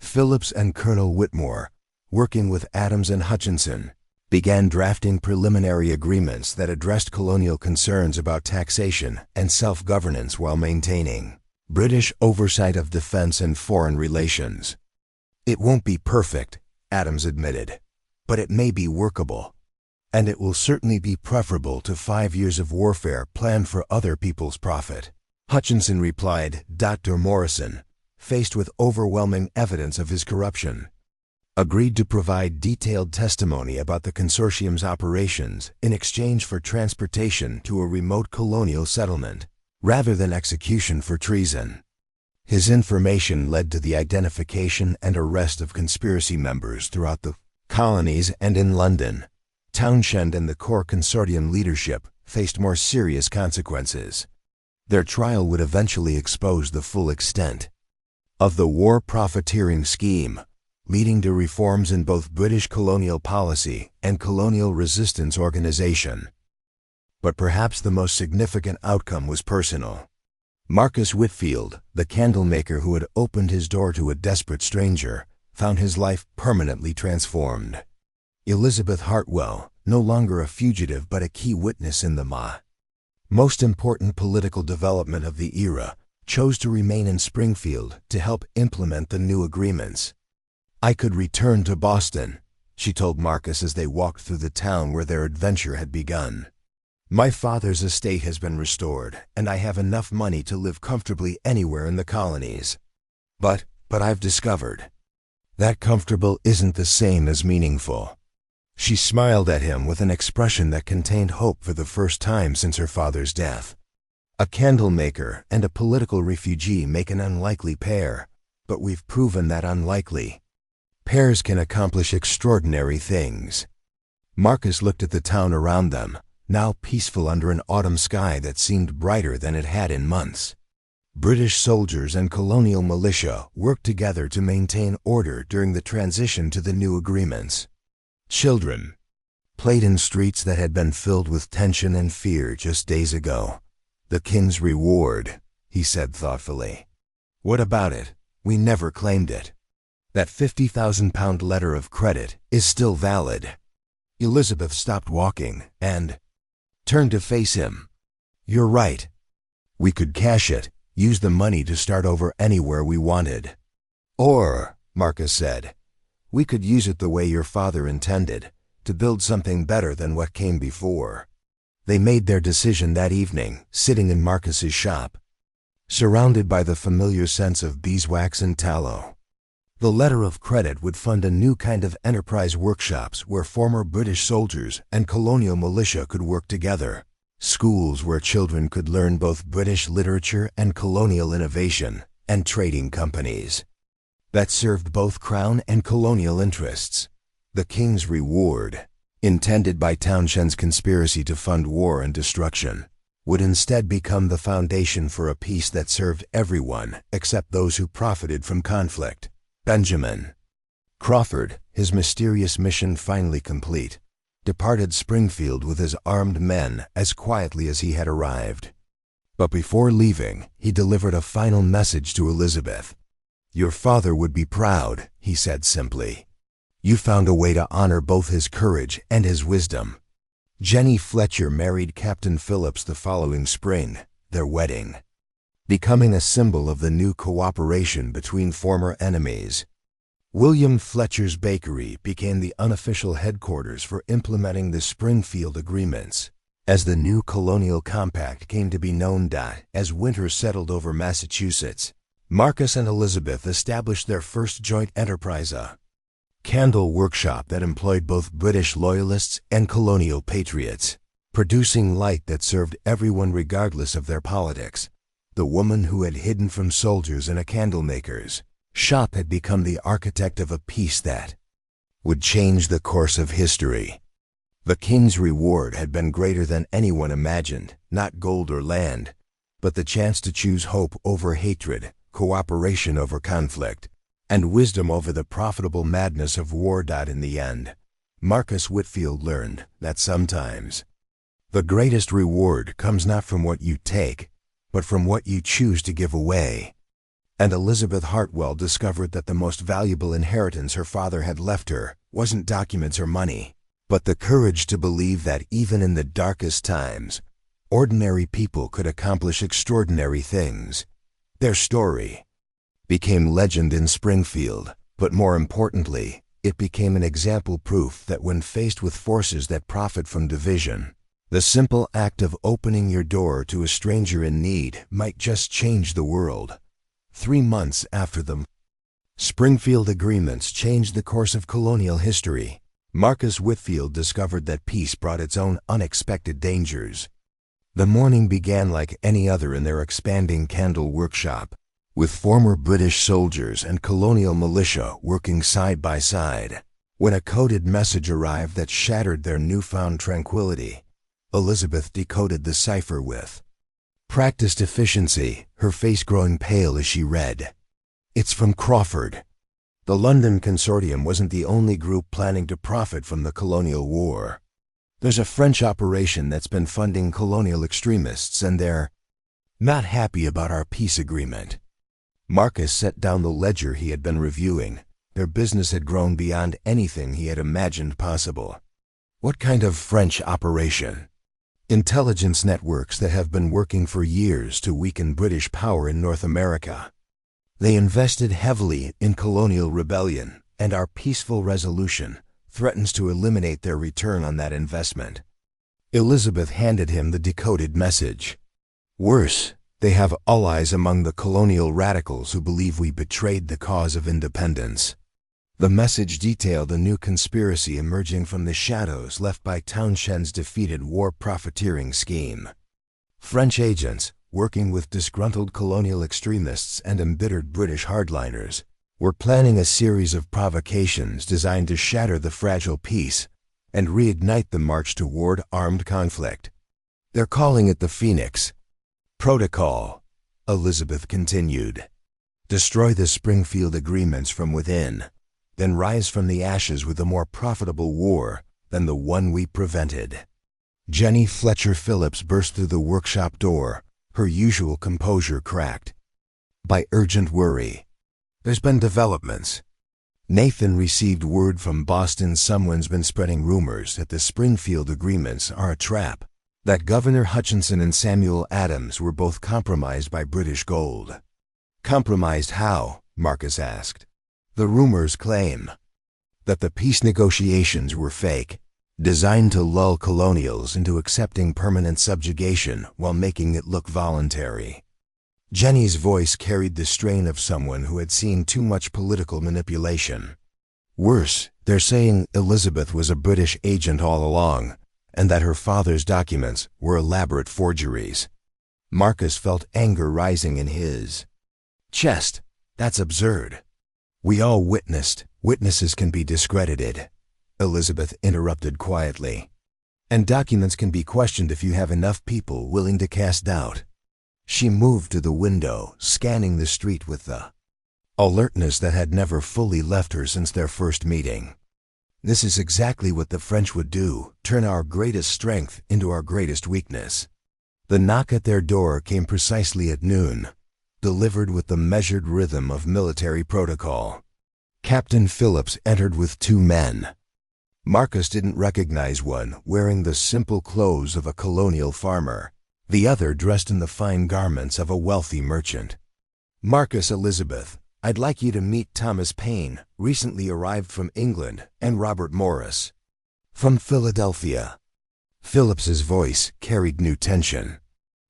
Speaker 1: Phillips and Colonel Whitmore, working with Adams and Hutchinson, began drafting preliminary agreements that addressed colonial concerns about taxation and self-governance while maintaining British oversight of defense and foreign relations. "It won't be perfect," Adams admitted, "but it may be workable. And it will certainly be preferable to 5 years of warfare planned for other people's profit." Hutchinson replied. Dr. Morrison, faced with overwhelming evidence of his corruption, agreed to provide detailed testimony about the consortium's operations in exchange for transportation to a remote colonial settlement, rather than execution for treason. His information led to the identification and arrest of conspiracy members throughout the colonies and in London. Townshend and the core consortium leadership faced more serious consequences. Their trial would eventually expose the full extent of the war profiteering scheme, leading to reforms in both British colonial policy and colonial resistance organization. But perhaps the most significant outcome was personal. Marcus Whitfield, the candlemaker who had opened his door to a desperate stranger, found his life permanently transformed. Elizabeth Hartwell, no longer a fugitive but a key witness in the most important political development of the era, chose to remain in Springfield to help implement the new agreements. "I could return to Boston," she told Marcus as they walked through the town where their adventure had begun. "My father's estate has been restored, and I have enough money to live comfortably anywhere in the colonies. But I've discovered that comfortable isn't the same as meaningful." She smiled at him with an expression that contained hope for the first time since her father's death. "A candlemaker and a political refugee make an unlikely pair, but we've proven that unlikely pairs can accomplish extraordinary things." Marcus looked at the town around them, now peaceful under an autumn sky that seemed brighter than it had in months. British soldiers and colonial militia worked together to maintain order during the transition to the new agreements. Children played in streets that had been filled with tension and fear just days ago. "The King's reward," he said thoughtfully. "What about it? We never claimed it. That £50,000 letter of credit is still valid." Elizabeth stopped walking and turned to face him. "You're right. We could cash it, use the money to start over anywhere we wanted. Or," Marcus said, "we could use it the way your father intended, to build something better than what came before." They made their decision that evening, sitting in Marcus's shop, surrounded by the familiar scents of beeswax and tallow. The letter of credit would fund a new kind of enterprise workshops where former British soldiers and colonial militia could work together, schools where children could learn both British literature and colonial innovation, and trading companies that served both crown and colonial interests. The King's Reward, intended by Townshend's conspiracy to fund war and destruction, would instead become the foundation for a peace that served everyone except those who profited from conflict. Benjamin Crawford, his mysterious mission finally complete, departed Springfield with his armed men as quietly as he had arrived. But before leaving, he delivered a final message to Elizabeth. "Your father would be proud," he said simply. "You found a way to honor both his courage and his wisdom." Jenny Fletcher married Captain Phillips the following spring, their wedding becoming a symbol of the new cooperation between former enemies. William Fletcher's Bakery became the unofficial headquarters for implementing the Springfield Agreements, as the new colonial compact came to be known. As winter settled over Massachusetts, Marcus and Elizabeth established their first joint enterprise, a candle workshop that employed both British loyalists and colonial patriots, producing light that served everyone regardless of their politics. The woman who had hidden from soldiers in a candlemaker's shop had become the architect of a peace that would change the course of history. The King's Reward had been greater than anyone imagined, not gold or land, but the chance to choose hope over hatred, cooperation over conflict, and wisdom over the profitable madness of war. In the end, Marcus Whitfield learned that sometimes the greatest reward comes not from what you take, but from what you choose to give away. And Elizabeth Hartwell discovered that the most valuable inheritance her father had left her wasn't documents or money, but the courage to believe that even in the darkest times, ordinary people could accomplish extraordinary things. Their story became legend in Springfield, but more importantly, it became an example proof that when faced with forces that profit from division, the simple act of opening your door to a stranger in need might just change the world. 3 months after the Springfield Agreements changed the course of colonial history, Marcus Whitfield discovered that peace brought its own unexpected dangers. The morning began like any other in their expanding candle workshop, with former British soldiers and colonial militia working side by side. When a coded message arrived that shattered their newfound tranquility, Elizabeth decoded the cipher with practiced efficiency, her face growing pale as she read. "It's from Crawford." The London Consortium wasn't the only group planning to profit from the colonial war. There's a French operation that's been funding colonial extremists, and they're not happy about our peace agreement. Marcus set down the ledger he had been reviewing. Their business had grown beyond anything he had imagined possible. What kind of French operation? Intelligence networks that have been working for years to weaken British power in North America. They invested heavily in colonial rebellion, and our peaceful resolution threatens to eliminate their return on that investment. Elizabeth handed him the decoded message. "Worse, they have allies among the colonial radicals who believe we betrayed the cause of independence." The message detailed a new conspiracy emerging from the shadows left by Townshend's defeated war profiteering scheme. French agents, working with disgruntled colonial extremists and embittered British hardliners, were planning a series of provocations designed to shatter the fragile peace and reignite the march toward armed conflict. "They're calling it the Phoenix Protocol," Elizabeth continued. "Destroy the Springfield Agreements from within, then rise from the ashes with a more profitable war than the one we prevented." Jenny Fletcher Phillips burst through the workshop door, her usual composure cracked by urgent worry. "There's been developments." Nathan received word from Boston someone's been spreading rumors that the Springfield Agreements are a trap, that Governor Hutchinson and Samuel Adams were both compromised by British gold. "Compromised how?" Marcus asked. "The rumors claim that the peace negotiations were fake, designed to lull colonials into accepting permanent subjugation while making it look voluntary. Jenny's voice carried the strain of someone who had seen too much political manipulation. Worse, they're saying Elizabeth was a British agent all along, and that her father's documents were elaborate forgeries. Marcus felt anger rising in his chest. That's absurd. We all witnessed. Witnesses can be discredited, Elizabeth interrupted quietly. And documents can be questioned if you have enough people willing to cast doubt. She moved to the window, scanning the street with the alertness that had never fully left her since their first meeting. This is exactly what the French would do, turn our greatest strength into our greatest weakness. The knock at their door came precisely at noon, delivered with the measured rhythm of military protocol. Captain Phillips entered with 2 men. Marcus didn't recognize one wearing the simple clothes of a colonial farmer, the other dressed in the fine garments of a wealthy merchant. Marcus, Elizabeth, I'd like you to meet Thomas Paine, recently arrived from England, and Robert Morris, from Philadelphia. Phillips's voice carried new tension.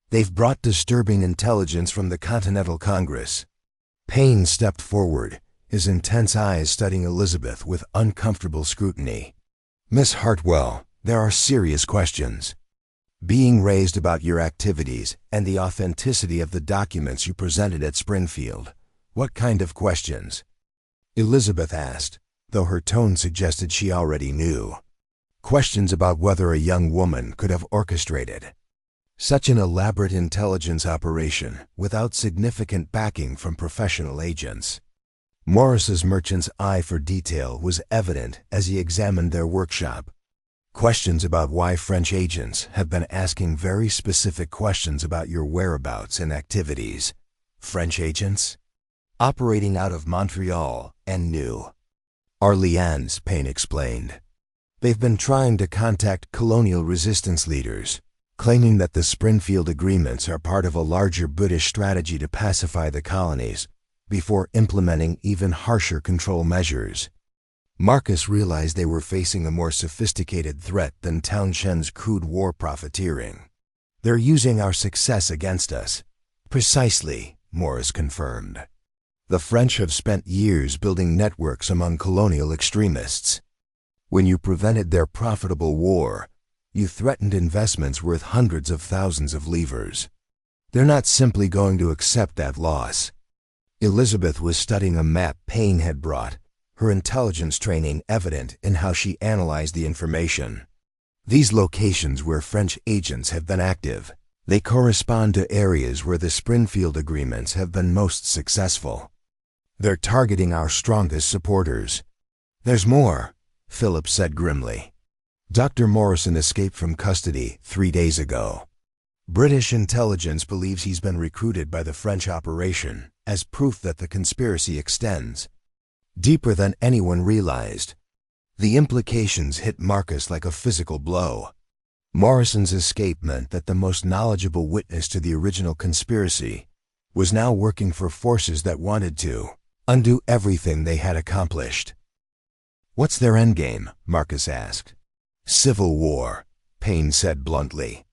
Speaker 1: They've brought disturbing intelligence from the Continental Congress. Paine stepped forward, his intense eyes studying Elizabeth with uncomfortable scrutiny. Miss Hartwell, there are serious questions being raised about your activities and the authenticity of the documents you presented at Springfield. What kind of questions? Elizabeth asked, though her tone suggested she already knew. Questions about whether a young woman could have orchestrated such an elaborate intelligence operation without significant backing from professional agents. Morris's merchant's eye for detail was evident as he examined their workshop. Questions about why French agents have been asking very specific questions about your whereabouts and activities. French agents? Operating out of Montreal and New Orleans, Paine explained. They've been trying to contact colonial resistance leaders, claiming that the Springfield agreements are part of a larger British strategy to pacify the colonies before implementing even harsher control measures. Marcus realized they were facing a more sophisticated threat than Townshend's crude war profiteering. They're using our success against us. Precisely, Morris confirmed. The French have spent years building networks among colonial extremists. When you prevented their profitable war, you threatened investments worth hundreds of thousands of livres. They're not simply going to accept that loss. Elizabeth was studying a map Paine had brought, her intelligence training evident in how she analyzed the information. These locations where French agents have been active, they correspond to areas where the Springfield agreements have been most successful. They're targeting our strongest supporters. There's more, Phillips said grimly. Dr. Morrison escaped from custody 3 days ago. British intelligence believes he's been recruited by the French operation as proof that the conspiracy extends deeper than anyone realized. The implications hit Marcus like a physical blow. Morrison's escape meant that the most knowledgeable witness to the original conspiracy was now working for forces that wanted to undo everything they had accomplished. What's their endgame? Marcus asked. Civil war, Paine said bluntly.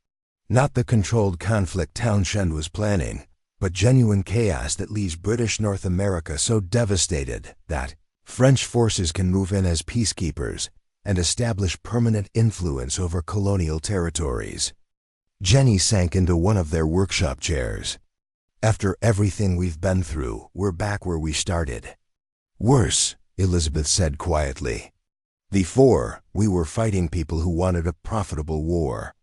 Speaker 1: Not the controlled conflict Townshend was planning, but genuine chaos that leaves British North America so devastated that French forces can move in as peacekeepers and establish permanent influence over colonial territories. Jenny sank into one of their workshop chairs. After everything we've been through, we're back where we started. Worse, Elizabeth said quietly. Before, we were fighting people who wanted a profitable war.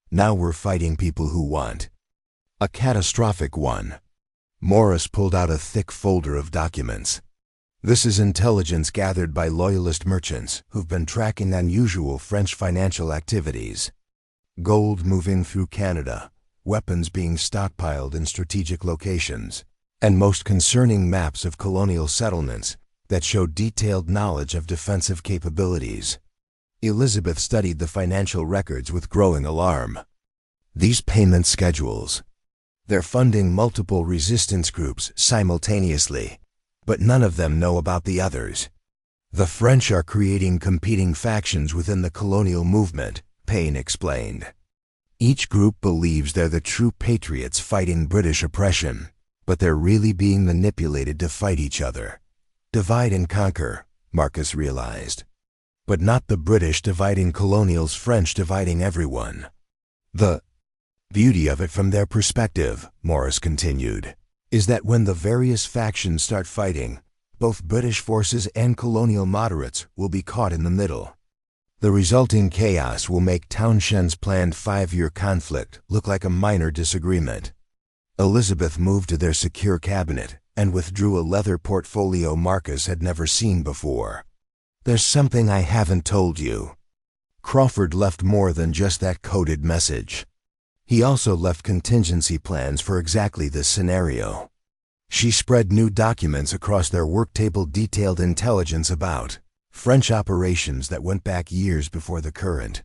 Speaker 1: Now we're fighting people who want a catastrophic one. Morris pulled out a thick folder of documents. This is intelligence gathered by loyalist merchants who've been tracking unusual French financial activities. Gold moving through Canada, weapons being stockpiled in strategic locations, and most concerning maps of colonial settlements that show detailed knowledge of defensive capabilities. Elizabeth studied the financial records with growing alarm. These payment schedules. They're funding multiple resistance groups simultaneously, but none of them know about the others. The French are creating competing factions within the colonial movement, Payne explained. Each group believes they're the true patriots fighting British oppression, but they're really being manipulated to fight each other. Divide and conquer, Marcus realized. But not the British dividing colonials, French dividing everyone. The beauty of it from their perspective, Morris continued, is that when the various factions start fighting, both British forces and colonial moderates will be caught in the middle. The resulting chaos will make Townshend's planned 5-year conflict look like a minor disagreement. Elizabeth moved to their secure cabinet and withdrew a leather portfolio Marcus had never seen before. "There's something I haven't told you." Crawford left more than just that coded message. He also left contingency plans for exactly this scenario. She spread new documents across their work table, detailed intelligence about French operations that went back years before the current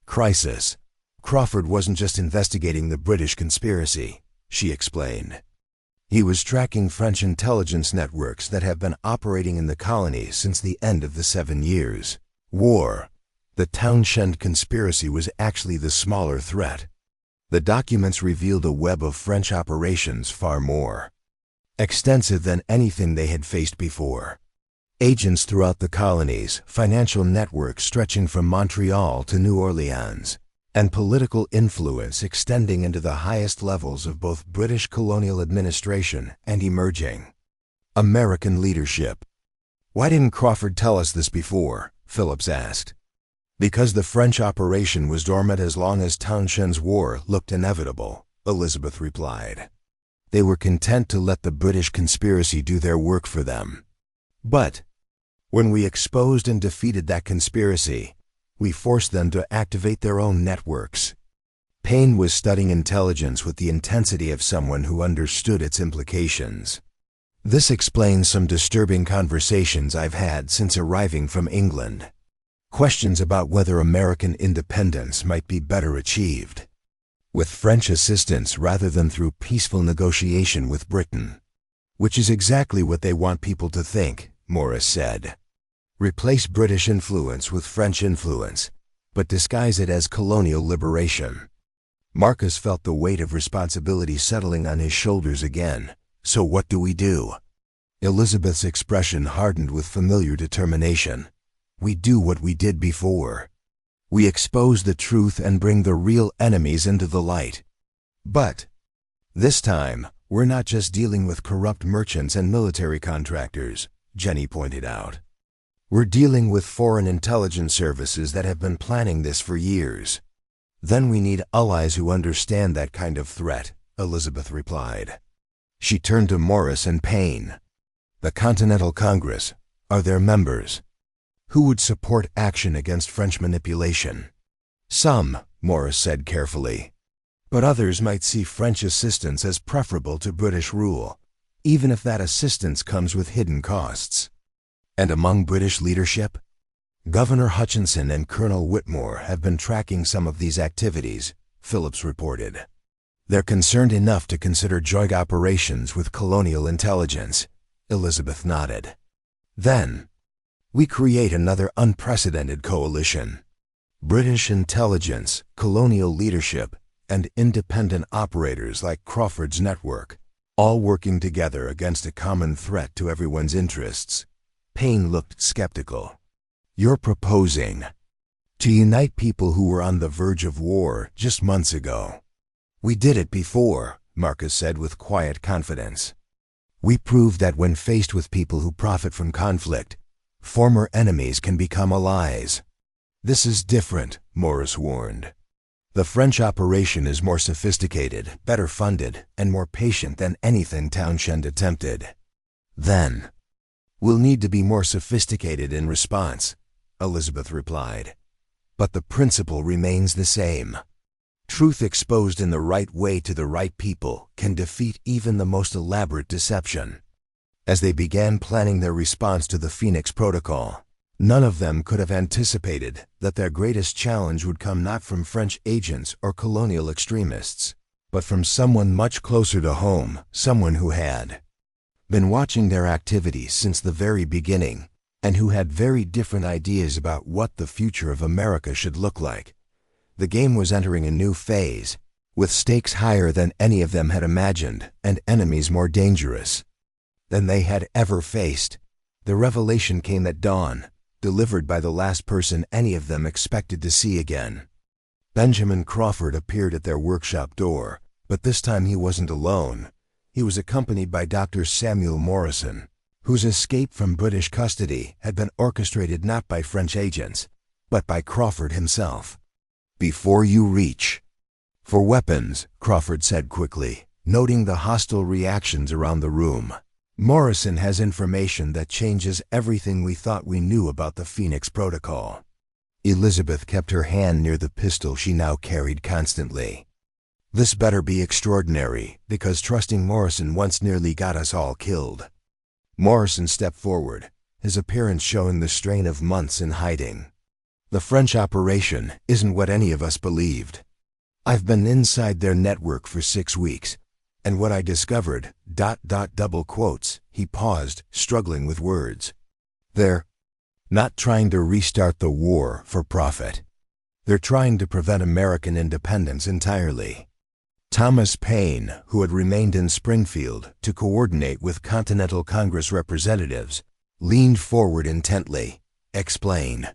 Speaker 1: crisis. Crawford wasn't just investigating the British conspiracy, she explained. He was tracking French intelligence networks that have been operating in the colonies since the end of the 7 Years' War. The Townshend conspiracy was actually the smaller threat. The documents revealed a web of French operations far more extensive than anything they had faced before. Agents throughout the colonies, financial networks stretching from Montreal to New Orleans, and political influence extending into the highest levels of both British colonial administration and emerging American leadership. "Why didn't Crawford tell us this before?" Phillips asked. "Because the French operation was dormant as long as Townshend's war looked inevitable," Elizabeth replied. "They were content to let the British conspiracy do their work for them. But when we exposed and defeated that conspiracy, we forced them to activate their own networks." Payne was studying intelligence with the intensity of someone who understood its implications. "This explains some disturbing conversations I've had since arriving from England. Questions about whether American independence might be better achieved with French assistance rather than through peaceful negotiation with Britain. Which is exactly what they want people to think," Morris said. "Replace British influence with French influence, but disguise it as colonial liberation." Marcus felt the weight of responsibility settling on his shoulders again. "So what do we do?" Elizabeth's expression hardened with familiar determination. "We do what we did before. We expose the truth and bring the real enemies into the light. But this time, we're not just dealing with corrupt merchants and military contractors," Jenny pointed out. "We're dealing with foreign intelligence services that have been planning this for years." "Then we need allies who understand that kind of threat," Elizabeth replied. She turned to Morris and Payne. "The Continental Congress, are there members who would support action against French manipulation?" "Some," Morris said carefully. "But others might see French assistance as preferable to British rule, even if that assistance comes with hidden costs." "And among British leadership?" "Governor Hutchinson and Colonel Whitmore have been tracking some of these activities," Phillips reported. "They're concerned enough to consider joint operations with colonial intelligence." Elizabeth nodded. "Then we create another unprecedented coalition. British intelligence, colonial leadership, and independent operators like Crawford's network, all working together against a common threat to everyone's interests." Payne looked skeptical. "You're proposing to unite people who were on the verge of war just months ago." "We did it before," Marcus said with quiet confidence. "We proved that when faced with people who profit from conflict, former enemies can become allies." "This is different," Morris warned. "The French operation is more sophisticated, better funded, and more patient than anything Townshend attempted." "Then we'll need to be more sophisticated in response," Elizabeth replied. "But the principle remains the same. Truth exposed in the right way to the right people can defeat even the most elaborate deception." As they began planning their response to the Phoenix Protocol, none of them could have anticipated that their greatest challenge would come not from French agents or colonial extremists, but from someone much closer to home, someone who had been watching their activities since the very beginning and who had very different ideas about what the future of America should look like. The game was entering a new phase, with stakes higher than any of them had imagined and enemies more dangerous than they had ever faced. The revelation came at dawn, delivered by the last person any of them expected to see again. Benjamin Crawford appeared at their workshop door, but this time he wasn't alone. He was accompanied by Dr. Samuel Morrison, whose escape from British custody had been orchestrated not by French agents, but by Crawford himself. "Before you reach for weapons," Crawford said quickly, noting the hostile reactions around the room, "Morrison has information that changes everything we thought we knew about the Phoenix Protocol." Elizabeth kept her hand near the pistol she now carried constantly. "This better be extraordinary, because trusting Morrison once nearly got us all killed." Morrison stepped forward, his appearance showing the strain of months in hiding. "The French operation isn't what any of us believed. I've been inside their network for 6 weeks, and what I discovered, double quotes," he paused, struggling with words. "They're not trying to restart the war for profit. They're trying to prevent American independence entirely." Thomas Paine, who had remained in Springfield to coordinate with Continental Congress representatives, leaned forward intently. "Explain."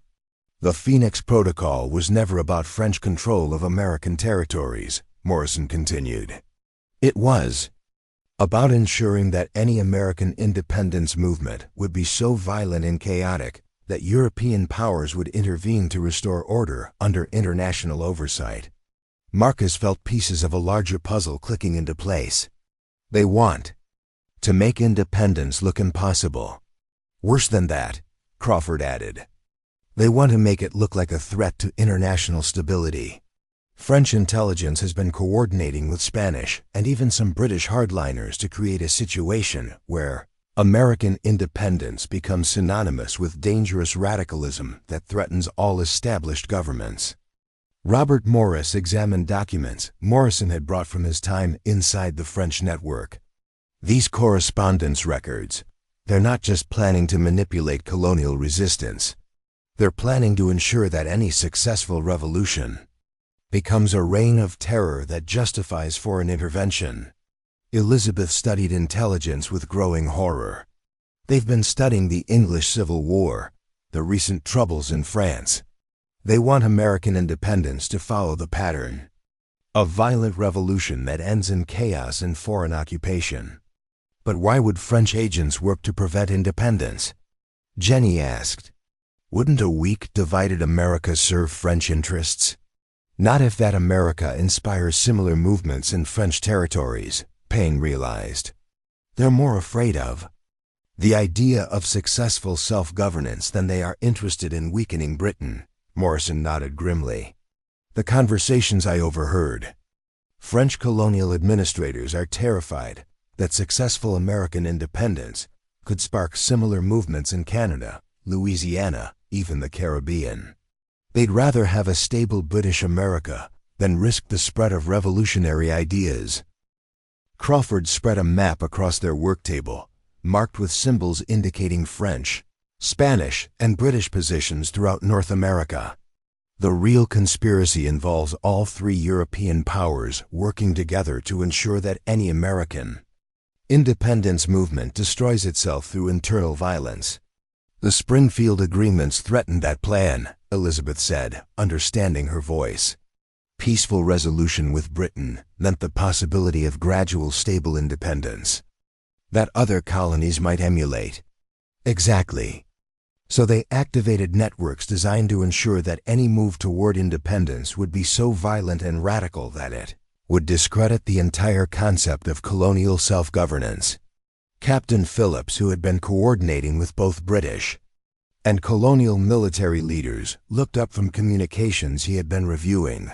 Speaker 1: "The Phoenix Protocol was never about French control of American territories," Morrison continued. "It was about ensuring that any American independence movement would be so violent and chaotic that European powers would intervene to restore order under international oversight." Marcus felt pieces of a larger puzzle clicking into place. "They want to make independence look impossible. Worse than that," Crawford added. "They want to make it look like a threat to international stability. French intelligence has been coordinating with Spanish and even some British hardliners to create a situation where American independence becomes synonymous with dangerous radicalism that threatens all established governments." Robert Morris examined documents Morrison had brought from his time inside the French network. "These correspondence records, they're not just planning to manipulate colonial resistance. They're planning to ensure that any successful revolution becomes a reign of terror that justifies foreign intervention." Elizabeth studied intelligence with growing horror. "They've been studying the English Civil War, the recent troubles in France. They want American independence to follow the pattern. A violent revolution that ends in chaos and foreign occupation." "But why would French agents work to prevent independence?" Jenny asked. "Wouldn't a weak, divided America serve French interests?" "Not if that America inspires similar movements in French territories," Paine realized. "They're more afraid of the idea of successful self-governance than they are interested in weakening Britain." Morrison nodded grimly. "The conversations I overheard. French colonial administrators are terrified that successful American independence could spark similar movements in Canada, Louisiana, even the Caribbean. They'd rather have a stable British America than risk the spread of revolutionary ideas." Crawford spread a map across their work table, marked with symbols indicating French, Spanish, and British positions throughout North America. "The real conspiracy involves all 3 European powers working together to ensure that any American independence movement destroys itself through internal violence." "The Springfield agreements threatened that plan," Elizabeth said, understanding her voice. "Peaceful resolution with Britain meant the possibility of gradual stable independence that other colonies might emulate." "Exactly. So they activated networks designed to ensure that any move toward independence would be so violent and radical that it would discredit the entire concept of colonial self-governance." Captain Phillips, who had been coordinating with both British and colonial military leaders, looked up from communications he had been reviewing.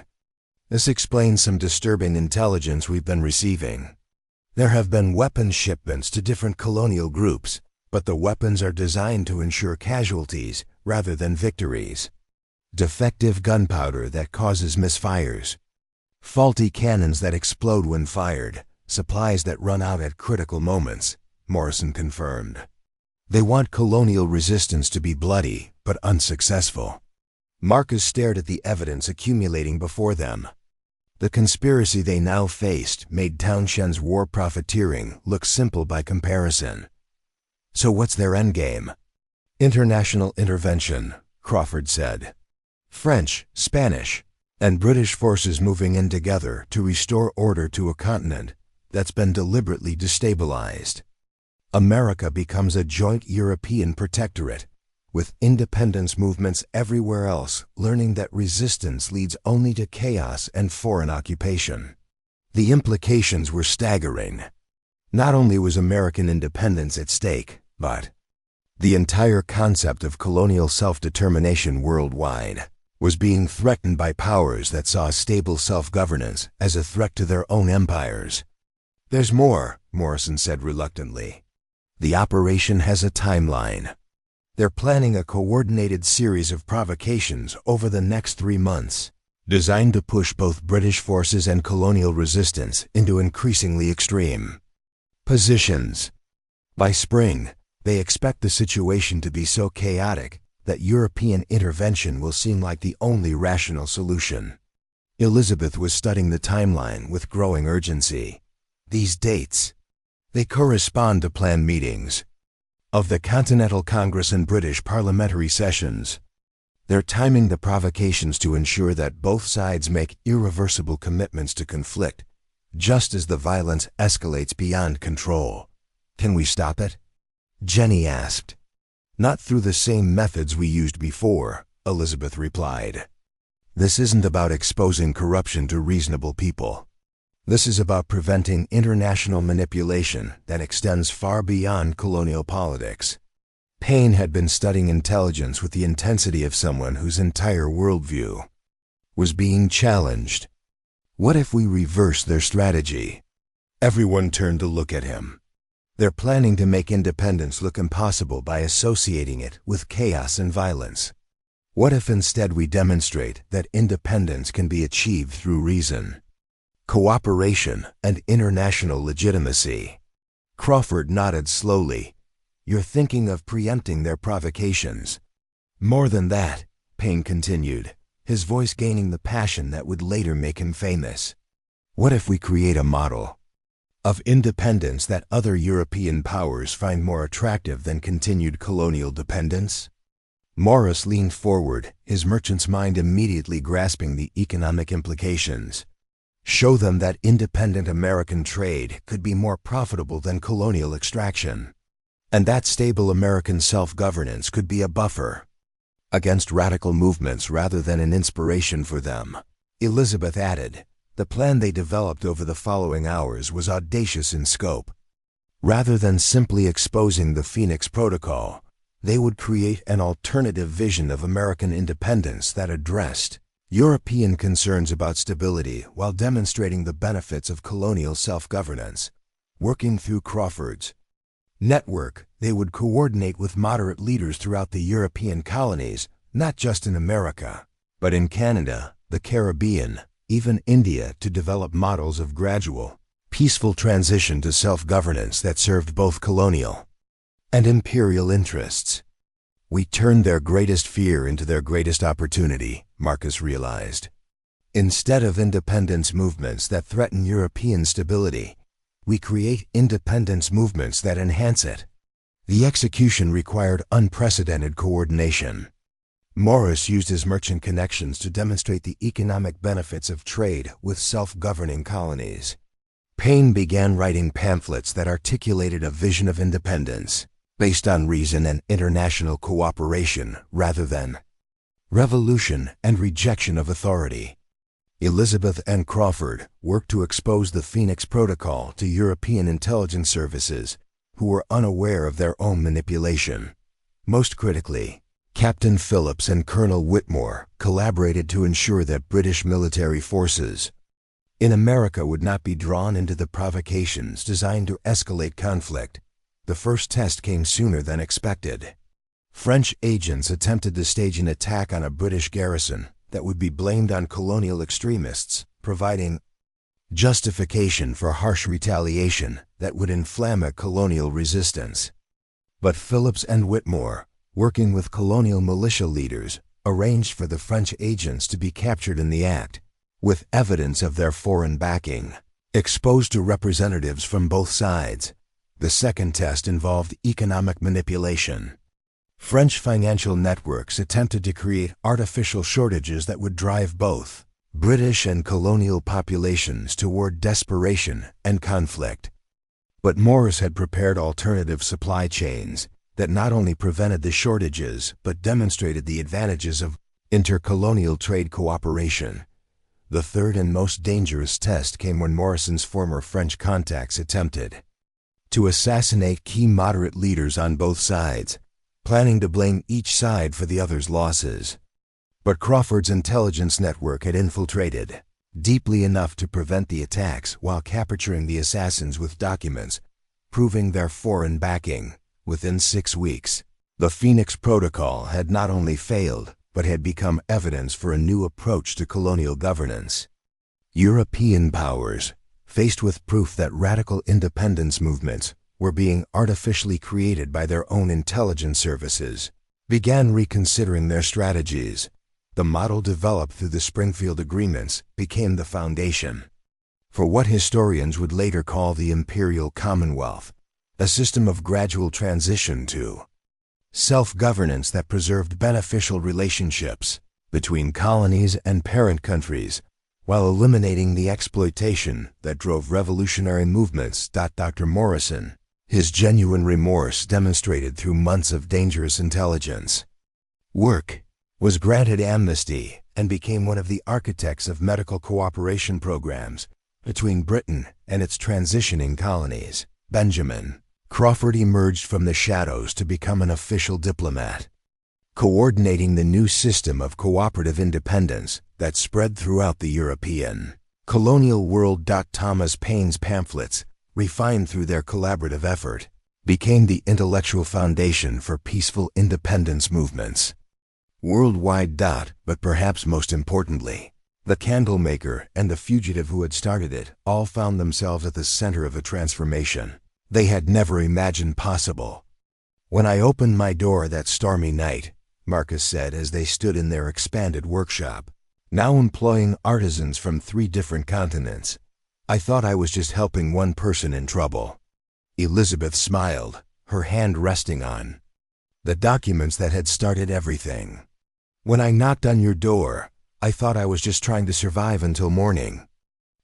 Speaker 1: "This explains some disturbing intelligence we've been receiving. There have been weapons shipments to different colonial groups, but the weapons are designed to ensure casualties rather than victories. Defective gunpowder that causes misfires, faulty cannons that explode when fired, supplies that run out at critical moments," Morrison confirmed. They want colonial resistance to be bloody, but unsuccessful. Marcus stared at the evidence accumulating before them. The conspiracy they now faced made Townshend's war profiteering look simple by comparison. So what's their endgame? International intervention, Crawford said. French, Spanish, and British forces moving in together to restore order to a continent that's been deliberately destabilized. America becomes a joint European protectorate, with independence movements everywhere else learning that resistance leads only to chaos and foreign occupation. The implications were staggering. Not only was American independence at stake, but the entire concept of colonial self-determination worldwide was being threatened by powers that saw stable self-governance as a threat to their own empires. There's more, Morrison said reluctantly. The operation has a timeline. They're planning a coordinated series of provocations over the next 3 months, designed to push both British forces and colonial resistance into increasingly extreme positions. By spring, they expect the situation to be so chaotic that European intervention will seem like the only rational solution. Elizabeth was studying the timeline with growing urgency. These dates, they correspond to planned meetings of the Continental Congress and British parliamentary sessions. They're timing the provocations to ensure that both sides make irreversible commitments to conflict, just as the violence escalates beyond control. Can we stop it? Jenny asked. Not through the same methods we used before, Elizabeth replied. This isn't about exposing corruption to reasonable people. This is about preventing international manipulation that extends far beyond colonial politics. Payne had been studying intelligence with the intensity of someone whose entire worldview was being challenged. What if we reverse their strategy? Everyone turned to look at him. They're planning to make independence look impossible by associating it with chaos and violence. What if instead we demonstrate that independence can be achieved through reason, cooperation, and international legitimacy? Crawford nodded slowly. You're thinking of preempting their provocations. More than that, Payne continued, his voice gaining the passion that would later make him famous. What if we create a model of independence that other European powers find more attractive than continued colonial dependence? Morris leaned forward, his merchant's mind immediately grasping the economic implications. Show them that independent American trade could be more profitable than colonial extraction, and that stable American self-governance could be a buffer against radical movements rather than an inspiration for them. Elizabeth added, the plan they developed over the following hours was audacious in scope. Rather than simply exposing the Phoenix Protocol, they would create an alternative vision of American independence that addressed European concerns about stability while demonstrating the benefits of colonial self-governance. Working through Crawford's network, they would coordinate with moderate leaders throughout the European colonies, not just in America, but in Canada, the Caribbean, even India, to develop models of gradual, peaceful transition to self-governance that served both colonial and imperial interests. We turned their greatest fear into their greatest opportunity, Marcus realized. Instead of independence movements that threaten European stability, we create independence movements that enhance it. The execution required unprecedented coordination. Morris used his merchant connections to demonstrate the economic benefits of trade with self-governing colonies. Payne began writing pamphlets that articulated a vision of independence, based on reason and international cooperation rather than revolution and rejection of authority. Elizabeth and Crawford worked to expose the Phoenix Protocol to European intelligence services who were unaware of their own manipulation. Most critically, Captain Phillips and Colonel Whitmore collaborated to ensure that British military forces in America would not be drawn into the provocations designed to escalate conflict. The first test came sooner than expected. French agents attempted to stage an attack on a British garrison that would be blamed on colonial extremists, providing justification for harsh retaliation that would inflame a colonial resistance. But Phillips and Whitmore, working with colonial militia leaders, arranged for the French agents to be captured in the act, with evidence of their foreign backing. Exposed to representatives from both sides, the second test involved economic manipulation. French financial networks attempted to create artificial shortages that would drive both British and colonial populations toward desperation and conflict. But Morris had prepared alternative supply chains that not only prevented the shortages but demonstrated the advantages of intercolonial trade cooperation. The third and most dangerous test came when Morrison's former French contacts attempted to assassinate key moderate leaders on both sides, planning to blame each side for the other's losses. But Crawford's intelligence network had infiltrated deeply enough to prevent the attacks while capturing the assassins with documents proving their foreign backing. Within 6 weeks, the Phoenix Protocol had not only failed, but had become evidence for a new approach to colonial governance. European powers, faced with proof that radical independence movements were being artificially created by their own intelligence services, began reconsidering their strategies. The model developed through the Springfield Agreements became the foundation for what historians would later call the Imperial Commonwealth, a system of gradual transition to self-governance that preserved beneficial relationships between colonies and parent countries while eliminating the exploitation that drove revolutionary movements. Dr. Morrison, his genuine remorse demonstrated through months of dangerous intelligence work, was granted amnesty and became one of the architects of medical cooperation programs between Britain and its transitioning colonies. Benjamin Crawford emerged from the shadows to become an official diplomat, coordinating the new system of cooperative independence that spread throughout the European colonial world. Thomas Paine's pamphlets, refined through their collaborative effort, became the intellectual foundation for peaceful independence movements worldwide. But perhaps most importantly, the candlemaker and the fugitive who had started it all found themselves at the center of a transformation they had never imagined possible. "When I opened my door that stormy night," Marcus said as they stood in their expanded workshop, now employing artisans from 3 different continents, "I thought I was just helping one person in trouble." Elizabeth smiled, her hand resting on the documents that had started everything. "When I knocked on your door, I thought I was just trying to survive until morning."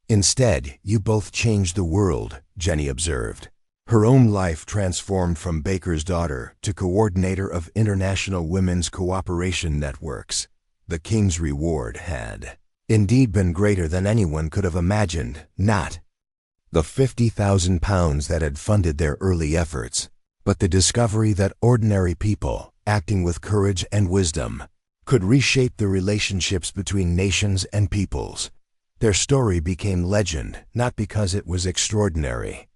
Speaker 1: "Instead, you both changed the world," Jenny observed. Her own life transformed from baker's daughter to coordinator of international women's cooperation networks. The King's reward had indeed been greater than anyone could have imagined, not the £50,000 that had funded their early efforts, but the discovery that ordinary people, acting with courage and wisdom, could reshape the relationships between nations and peoples. Their story became legend not because it was extraordinary,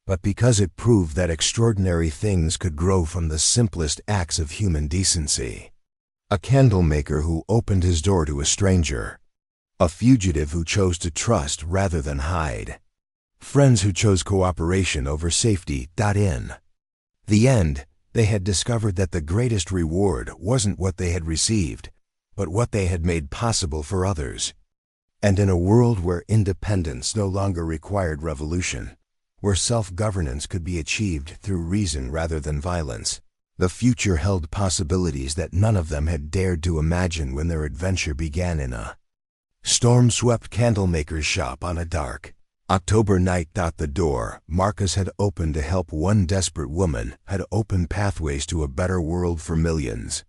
Speaker 1: but because it proved that extraordinary things could grow from the simplest acts of human decency. A candlemaker who opened his door to a stranger. A fugitive who chose to trust rather than hide. Friends who chose cooperation over safety. In the end, they had discovered that the greatest reward wasn't what they had received, but what they had made possible for others. And in a world where independence no longer required revolution, where self-governance could be achieved through reason rather than violence, the future held possibilities that none of them had dared to imagine when their adventure began in a storm-swept candlemaker's shop on a dark October night. The door Marcus had opened to help one desperate woman had opened pathways to a better world for millions.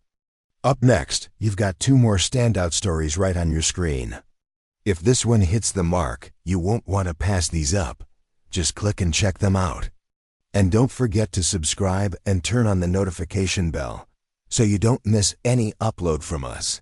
Speaker 1: Up next, you've got 2 more standout stories right on your screen. If this one hits the mark, you won't want to pass these up. Just click and check them out. And don't forget to subscribe and turn on the notification bell so you don't miss any upload from us.